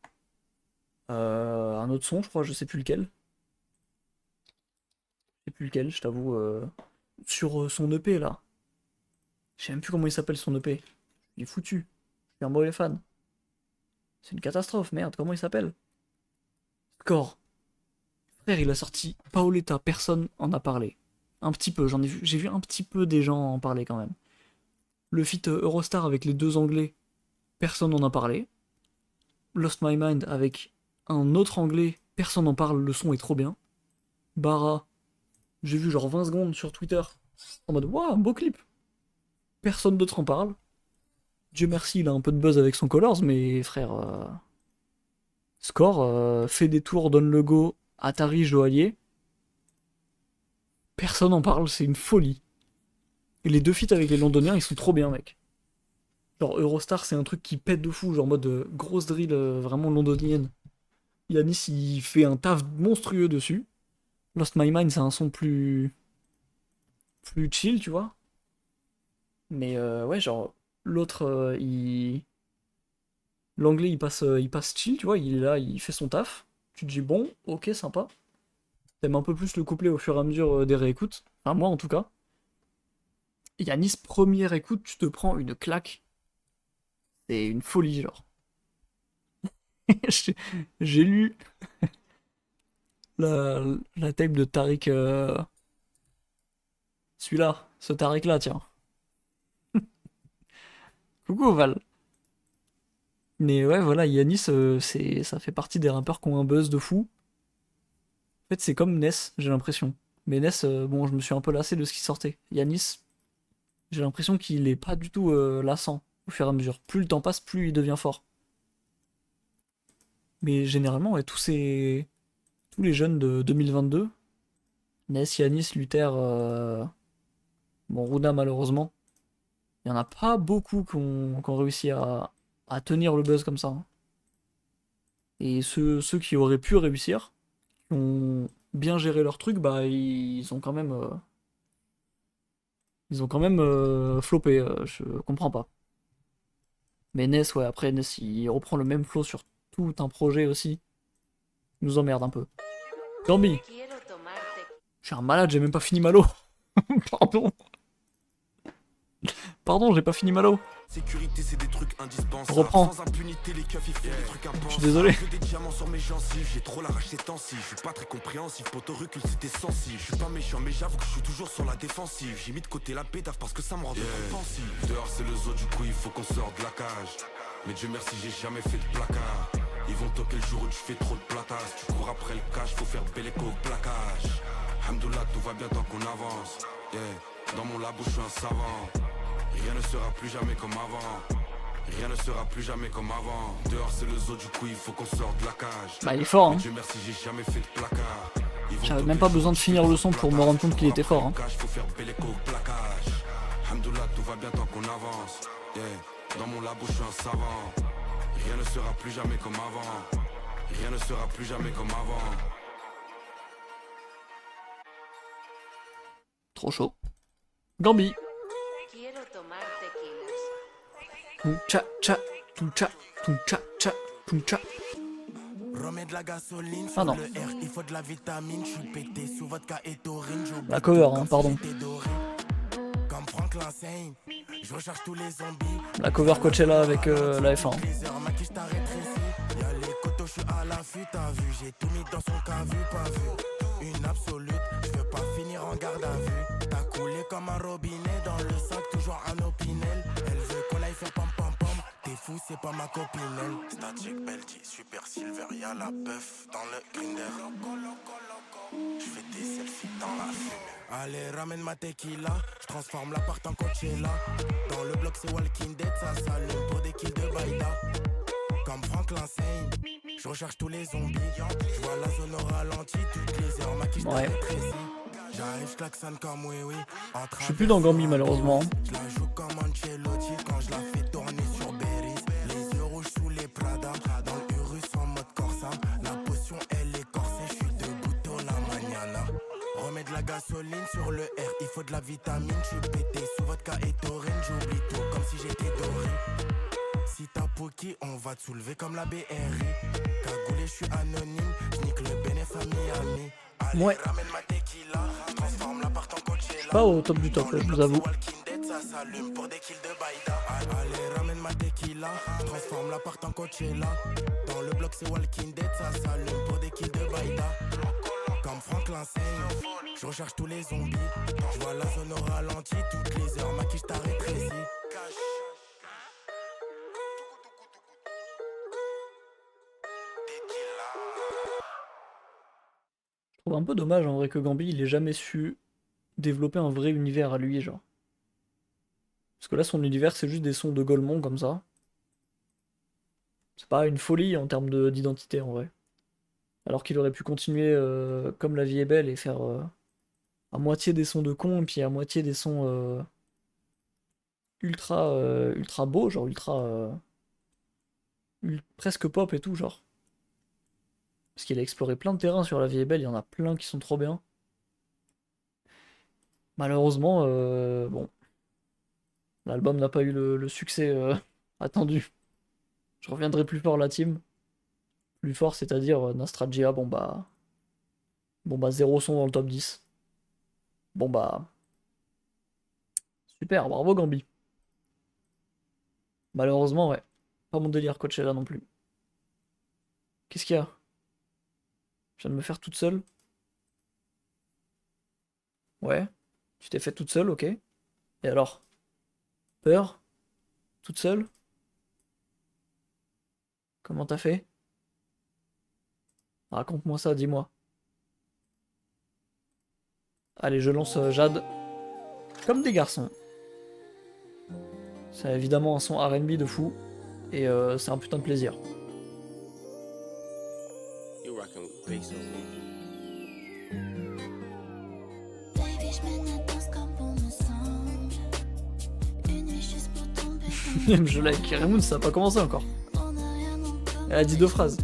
un autre son, je crois, je sais plus lequel. Je t'avoue. Sur son EP, là. Je sais même plus comment il s'appelle son EP. Il est foutu. Je suis un mauvais fan. C'est une catastrophe, merde, comment il s'appelle ? Score. Frère, il a sorti Paoletta, personne en a parlé. Un petit peu, j'ai vu un petit peu des gens en parler quand même. Le feat Eurostar avec les 2 anglais, personne n'en a parlé. Lost My Mind avec un autre anglais, personne n'en parle, le son est trop bien. Bara, j'ai vu genre 20 secondes sur Twitter, en mode waouh, un beau clip. Personne d'autre en parle. Dieu merci, il a un peu de buzz avec son Colors, mais frère, Score, fait des tours, donne le go, Atari Joaillier. Personne en parle, c'est une folie. Et les 2 feats avec les londoniens, ils sont trop bien, mec. Genre Eurostar, c'est un truc qui pète de fou, genre mode grosse drill vraiment londonienne. Yanis, il fait un taf monstrueux dessus. Lost My Mind, c'est un son plus chill, tu vois. Mais ouais, genre, l'autre, l'anglais, il passe chill, tu vois, il est là, il fait son taf. Tu te dis, bon, ok, sympa. T'aimes un peu plus le couplet au fur et à mesure des réécoutes. Enfin, moi, en tout cas. Et Yanis, première écoute, tu te prends une claque. C'est une folie, genre. J'ai lu la tape de Tariq. Celui-là, ce Tariq-là, tiens. Coucou Val. Mais ouais, voilà, Yanis, ça fait partie des rappeurs qui ont un buzz de fou. En fait, c'est comme Ness, j'ai l'impression. Mais Ness, bon, je me suis un peu lassé de ce qui sortait. Yanis, j'ai l'impression qu'il est pas du tout lassant au fur et à mesure. Plus le temps passe, plus il devient fort. Mais généralement, ouais, tous les jeunes de 2022, Ness, Yanis, Luther, bon, Runa malheureusement, il y en a pas beaucoup qui ont réussi à tenir le buzz comme ça. Hein. Et ceux qui auraient pu réussir, qui ont bien géré leur truc, bah ils ont quand même floppé, je comprends pas. Mais Ness, ouais, après Ness, il reprend le même flow sur tout un projet aussi. Il nous emmerde un peu. Gambi. Je suis un malade, j'ai même pas fini Malo. Pardon. Pardon, j'ai pas fini Malo. Sécurité, c'est des trucs indispensables. Reprends. Sans impunité, les keufs ils font des trucs impensables. Je suis désolé. J'ai des diamants sur mes gencives, j'ai trop la rage ces temps-ci. Je suis pas très compréhensif, pour te recul c'était sensible. Je suis pas méchant, mais j'avoue que je suis toujours sur la défensive. J'ai mis de côté la bédave parce que ça me rend pensif. Dehors c'est le zoo, du coup il faut qu'on sorte de la cage. Mais Dieu merci, j'ai jamais fait de placard. Ils vont toquer le jour où tu fais trop de platasse. Tu cours après le cash, faut faire bel écho au placage. Hamdoullah, tout va bien tant qu'on avance. Dans mon labo, je suis un savant. Rien ne sera plus jamais comme avant. Rien ne sera plus jamais comme avant. Dehors c'est le zoo, du coup il faut qu'on sorte de la cage. Bah il est fort, hein. Dieu merci, j'ai jamais fait de placard. J'avais même pas besoin de finir le son pour me rendre compte qu'il était fort. Hein. Faut faire bel écho au placage. Hamdoullah, tout va bien tant qu'on avance. Dans mon labo, je suis un savant. Rien ne sera plus jamais comme avant. Rien ne sera plus jamais comme avant. Trop chaud. Gambi. Tum-cha, cha, tum-cha, tum-cha, cha, tum-cha. Remets de la gasoline Ah sur non. le R, il faut de la vitamine, je suis pété sous vodka et taurine, j'oublie La cover, tout hein, comme pardon. si j'étais doré. Comme Franklin Saint, je recherche tous les zombies. La cover Coachella avec la F1. Les heures, ma quiche t'a rétréci. Y'a les coteaux, je suis à l'affût, t'as vu. J'ai tout mis dans son cas, vu, pas vu. Une absolute, je veux pas finir en garde à vue. T'as coulé comme un robinet dans le sac, toujours un opinel. Elle veut qu'on aille faire pam pam pam. T'es fou, c'est pas ma copine. Elle. Static, Belty, Super Silver, y'a la puff dans le grinder. Je fais des selfies dans la fumée. Allez, ramène ma tequila. Je transforme l'appart en Coachella. Dans le bloc, c'est Walking Dead. Ça s'allume pour des kills de Baïda. Comme Franklin Saint, je recherche tous les zombies. Je vois la zone au ralenti. Toutes les heures, ma quiche Ouais. J'arrive, je klaxonne comme oui, oui. Je suis plus dans Gambi malheureusement. Je la joue comme Ancelotti quand je la fais tourner sur Berry. Les yeux rouges sous les Prada. Dans le Urus en mode Corsa. La potion, elle est corsée. Je suis debout tôt la mañana. Remets de la gasoline sur le R. Il faut de la vitamine. Je suis pété sous vodka et taurine. J'oublie tout comme si j'étais doré. Si t'as Poki, on va te soulever comme la BRI. Cagoulé, je suis anonyme. J'nique le bénéf à Miami. Allez, Ouais. ramène ma tequila. Transforme l'appart en Coachella. Pas au top du top, je vous avoue. Ça s'allume pour des kills de Baïda. Allez, ramène ma tequila. Transforme l'appart en Coachella. Dans le bloc, c'est Walking Dead. Ça s'allume pour des kills de Baïda. Comme Franklin Saint, je recherche tous les zombies. Je vois la zone au ralenti. Toutes les heures, ma quiche t'a rétréci. Je trouve un peu dommage en vrai que Gambi il ait jamais su développer un vrai univers à lui, genre. Parce que là son univers c'est juste des sons de Golemont comme ça. C'est pas une folie en termes d'identité en vrai. Alors qu'il aurait pu continuer comme La Vie est belle et faire à moitié des sons de con et puis à moitié des sons ultra beaux, genre presque pop et tout, genre. Parce qu'il a exploré plein de terrains sur La Vie est belle, il y en a plein qui sont trop bien. Malheureusement, bon, l'album n'a pas eu le succès attendu. Je reviendrai plus fort la team. Plus fort, c'est-à-dire Nastragia, bon bah 0 son dans le top 10. Bon bah super, bravo Gambi. Malheureusement, ouais, pas mon délire Coachella non plus. Qu'est-ce qu'il y a? Je viens de me faire toute seule. Ouais, tu t'es fait toute seule, ok. Et alors? Peur? Toute seule? Comment t'as fait? Raconte-moi ça, dis-moi. Allez, je lance Jade. Comme des garçons. C'est évidemment un son R&B de fou. Et c'est un putain de plaisir. Je like Raymond, ça a pas commencé encore. Elle a dit 2 phrases.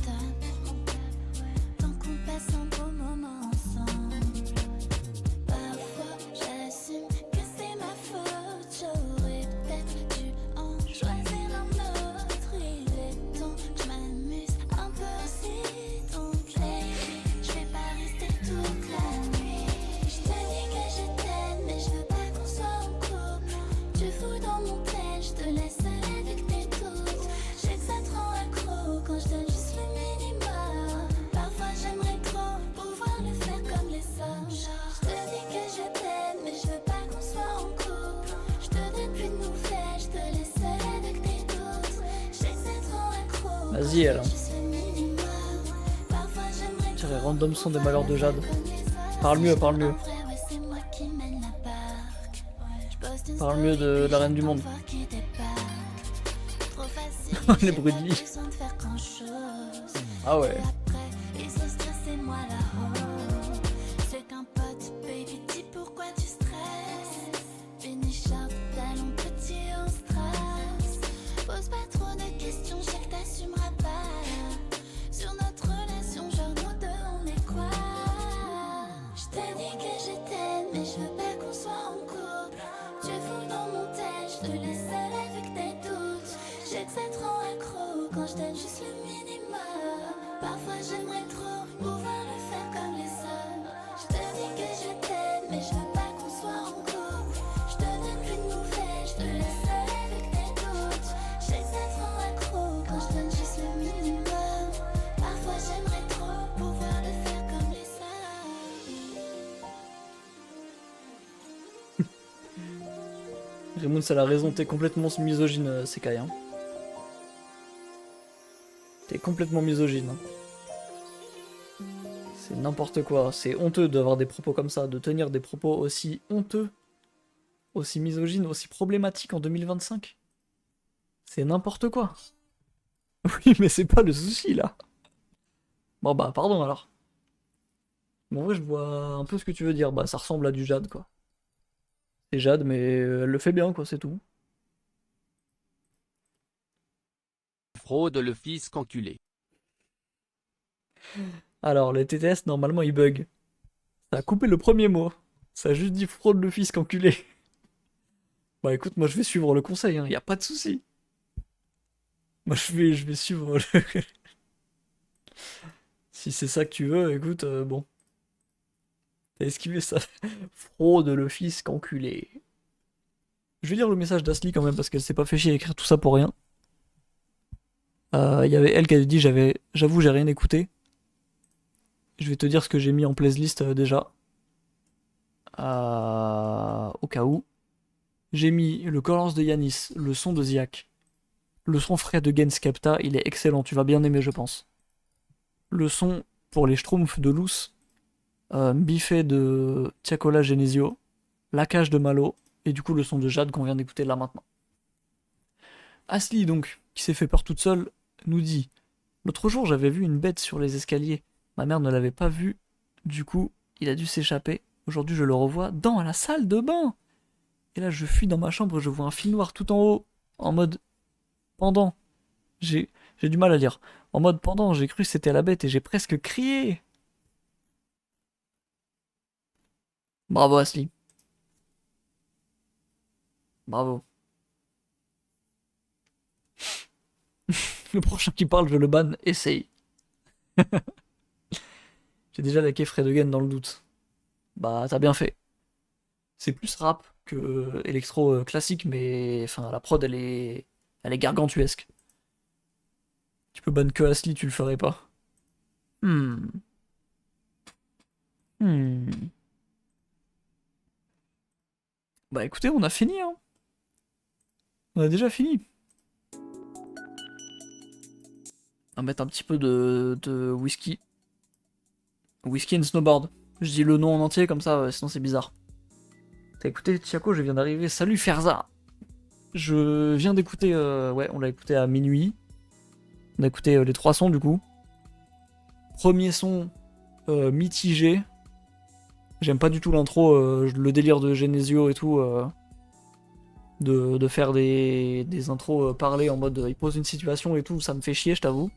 Vas-y, elle. Tirer random son des malheurs de Jade. Parle mieux, parle mieux. Parle mieux de la reine du monde. Les bruits de lit. Ah ouais. soit en couple. Tu fous dans mon tel, je te laisse seule avec tes doutes. J'ai que ça te rend accro quand je donne juste le minimum. Parfois j'aimerais trop pouvoir le faire comme les hommes. Je te dis que je t'aime, mais je veux pas qu'on soit en couple. Je te donne plus de nouvelles, je te laisse seule avec tes doutes. J'ai que ça te rend accro quand je donne juste le minimum. Parfois j'aimerais trop pouvoir le faire comme les hommes. Raymond, ça a raison, t'es complètement misogyne, Sekai. Hein. T'es complètement misogyne. Hein. C'est n'importe quoi. C'est honteux d'avoir des propos comme ça, de tenir des propos aussi honteux, aussi misogynes, aussi problématiques en 2025. C'est n'importe quoi. Oui, mais c'est pas le souci là. Bon bah pardon alors. Bon, en vrai, je vois un peu ce que tu veux dire. Bah ça ressemble à du Jade quoi. C'est Jade, mais elle le fait bien quoi, c'est tout. Fraude le fisc enculé. Alors, les TTS, normalement, ils bug. Ça a coupé le premier mot. Ça a juste dit fraude le fisc enculé. Bah écoute, moi je vais suivre le conseil, hein, y a pas de souci. Moi je vais suivre le... Si c'est ça que tu veux, écoute, bon. T'as esquivé ça. Fraude le fisc enculé. Je vais lire le message d'Asli quand même, parce qu'elle s'est pas fait chier à écrire tout ça pour rien. Il y avait elle qui avait dit, j'avoue, j'ai rien écouté. Je vais te dire ce que j'ai mis en playlist déjà. Au cas où. J'ai mis le Colors de Yanis, le son de Ziak. Le son frais de Gens Capta, il est excellent, tu vas bien aimer je pense. Le son pour les Schtroumpfs de Luce. Biffé de Tiakola Genesio. La cage de Malo. Et du coup le son de Jade qu'on vient d'écouter là maintenant. Asli donc, qui s'est fait peur toute seule, nous dit: l'autre jour j'avais vu une bête sur les escaliers. Ma mère ne l'avait pas vu. Du coup, il a dû s'échapper. Aujourd'hui je le revois dans la salle de bain. Et là je fuis dans ma chambre, je vois un fil noir tout en haut. En mode pendant. J'ai du mal à lire. En mode pendant, j'ai cru que c'était la bête et j'ai presque crié. Bravo Asli. Bravo. Le prochain qui parle, je le banne. Essaye. J'ai déjà laqué Fred Again dans le doute. Bah, t'as bien fait. C'est plus rap que électro classique, mais enfin, la prod, elle est gargantuesque. Tu peux ban que Asli, tu le ferais pas. Bah écoutez, on a fini, hein. On a déjà fini. On va mettre un petit peu de whisky. Whisky and Snowboard. Je dis le nom en entier comme ça, sinon c'est bizarre. T'as écouté Tiako, je viens d'arriver. Salut Ferza. Je viens d'écouter... ouais, on l'a écouté à minuit. On a écouté les 3 sons du coup. Premier son mitigé. J'aime pas du tout l'intro, le délire de Genesio et tout. De faire des intros parlées en mode il pose une situation et tout, ça me fait chier, je t'avoue.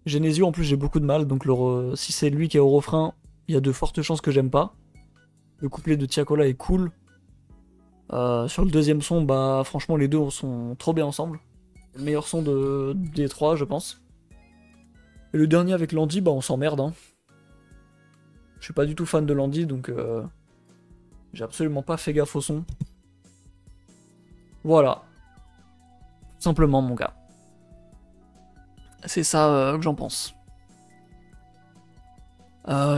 Genesio en plus j'ai beaucoup de mal, donc si c'est lui qui est au refrain, il y a de fortes chances que j'aime pas. Le couplet de Tiakola est cool. Sur le deuxième son, bah franchement les deux sont trop bien ensemble. Le meilleur son des 3 je pense. Et le dernier avec Landy, bah on s'emmerde hein. Je suis pas du tout fan de Landy, donc j'ai absolument pas fait gaffe au son. Voilà. Tout simplement mon gars. C'est ça que j'en pense.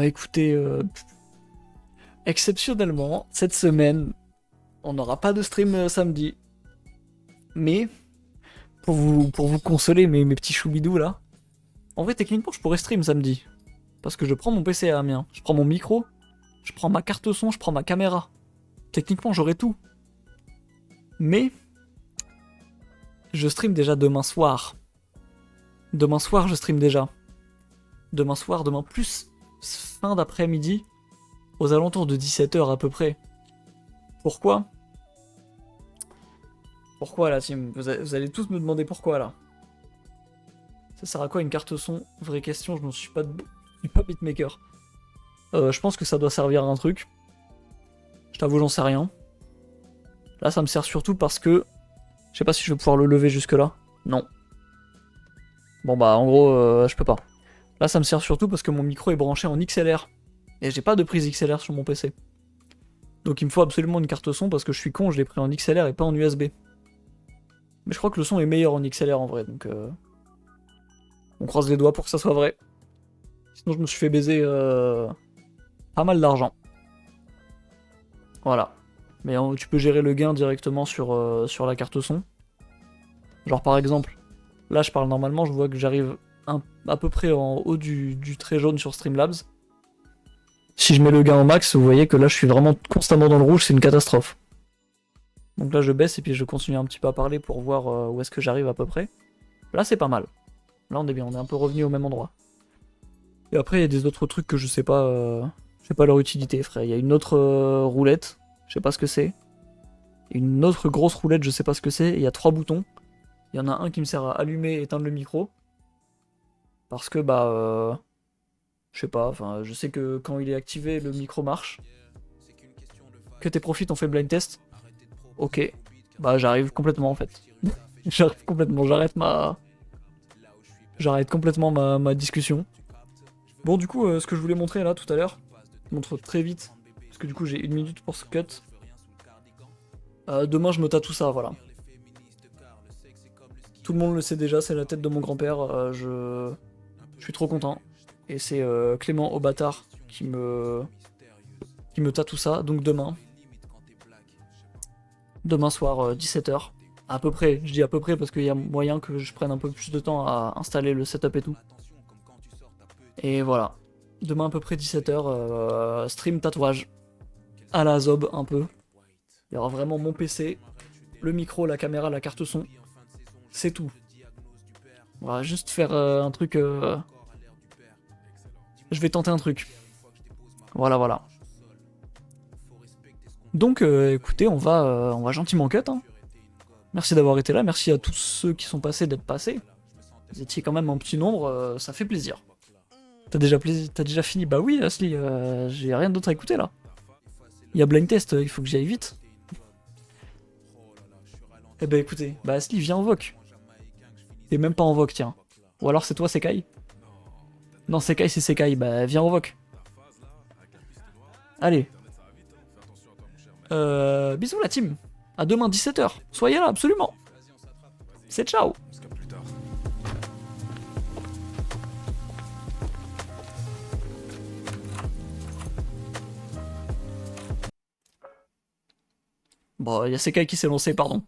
Écoutez, exceptionnellement, cette semaine, on n'aura pas de stream samedi. Mais, pour vous consoler mes petits choubidous là, en vrai techniquement je pourrais stream samedi. Parce que je prends mon PC à Amiens, je prends mon micro, je prends ma carte son, je prends ma caméra. Techniquement j'aurai tout. Mais, je stream déjà demain soir. Demain soir je stream déjà. Demain soir, demain plus fin d'après-midi, aux alentours de 17h à peu près. Pourquoi ? Pourquoi la team ? Vous allez tous me demander pourquoi là. Ça sert à quoi une carte son ? Vraie question, je n'en suis pas beatmaker. Je pense que ça doit servir à un truc. Je t'avoue, j'en sais rien. Là, ça me sert surtout parce que... Je sais pas si je vais pouvoir le lever jusque là. Non. Bon bah, en gros, je peux pas. Là, ça me sert surtout parce que mon micro est branché en XLR. Et j'ai pas de prise XLR sur mon PC. Donc il me faut absolument une carte son parce que je suis con, je l'ai pris en XLR et pas en USB. Mais je crois que le son est meilleur en XLR en vrai, donc... On croise les doigts pour que ça soit vrai. Sinon je me suis fait baiser pas mal d'argent. Voilà. Mais tu peux gérer le gain directement sur, sur la carte son. Genre par exemple, là je parle normalement, je vois que j'arrive à peu près en haut du trait jaune sur Streamlabs. Si je mets le gain au max, vous voyez que là je suis vraiment constamment dans le rouge, c'est une catastrophe. Donc là je baisse et puis je continue un petit peu à parler pour voir où est-ce que j'arrive à peu près. Là c'est pas mal. Là on est bien, on est un peu revenu au même endroit. Et après il y a des autres trucs que je sais pas leur utilité frère. Il y a une autre roulette, je sais pas ce que c'est. Une autre grosse roulette, je sais pas ce que c'est. Et il y a 3 boutons. Il y en a un qui me sert à allumer et éteindre le micro. Parce que bah... je sais pas, enfin je sais que quand il est activé le micro marche. Que tes profits ont fait blind test. Ok. Bah j'arrive complètement en fait. J'arrive complètement, j'arrête complètement ma discussion. Bon du coup ce que je voulais montrer là tout à l'heure, je montre très vite, parce que du coup j'ai 1 minute pour ce cut. Demain je me tatoue ça, voilà. Tout le monde le sait déjà, c'est la tête de mon grand-père, je suis trop content. Et c'est Clément Aubatard qui me tatoue ça, donc demain. Demain soir 17h. À peu près, je dis à peu près parce qu'il y a moyen que je prenne un peu plus de temps à installer le setup et tout. Et voilà. Demain à peu près 17h, stream tatouage. À la Zob un peu. Il y aura vraiment mon PC, le micro, la caméra, la carte son. C'est tout. On va juste faire un truc... Je vais tenter un truc. Voilà. Donc écoutez, on va gentiment cut. Hein. Merci d'avoir été là, merci à tous ceux qui sont passés d'être passés. Vous étiez quand même en petit nombre, ça fait plaisir. T'as déjà fini? Bah oui, Asli, j'ai rien d'autre à écouter là. Il y a blind test, il faut que j'y aille vite. Eh bah écoutez, bah Asli, viens en voc. T'es même pas en voc, tiens. Ou alors c'est toi, Sekai? Non, Sekai, c'est Sekai, bah viens en voc. Allez. Bisous la team. À demain 17h. Soyez là, absolument. C'est ciao. Bon, il y a Sekai qui s'est lancé, pardon.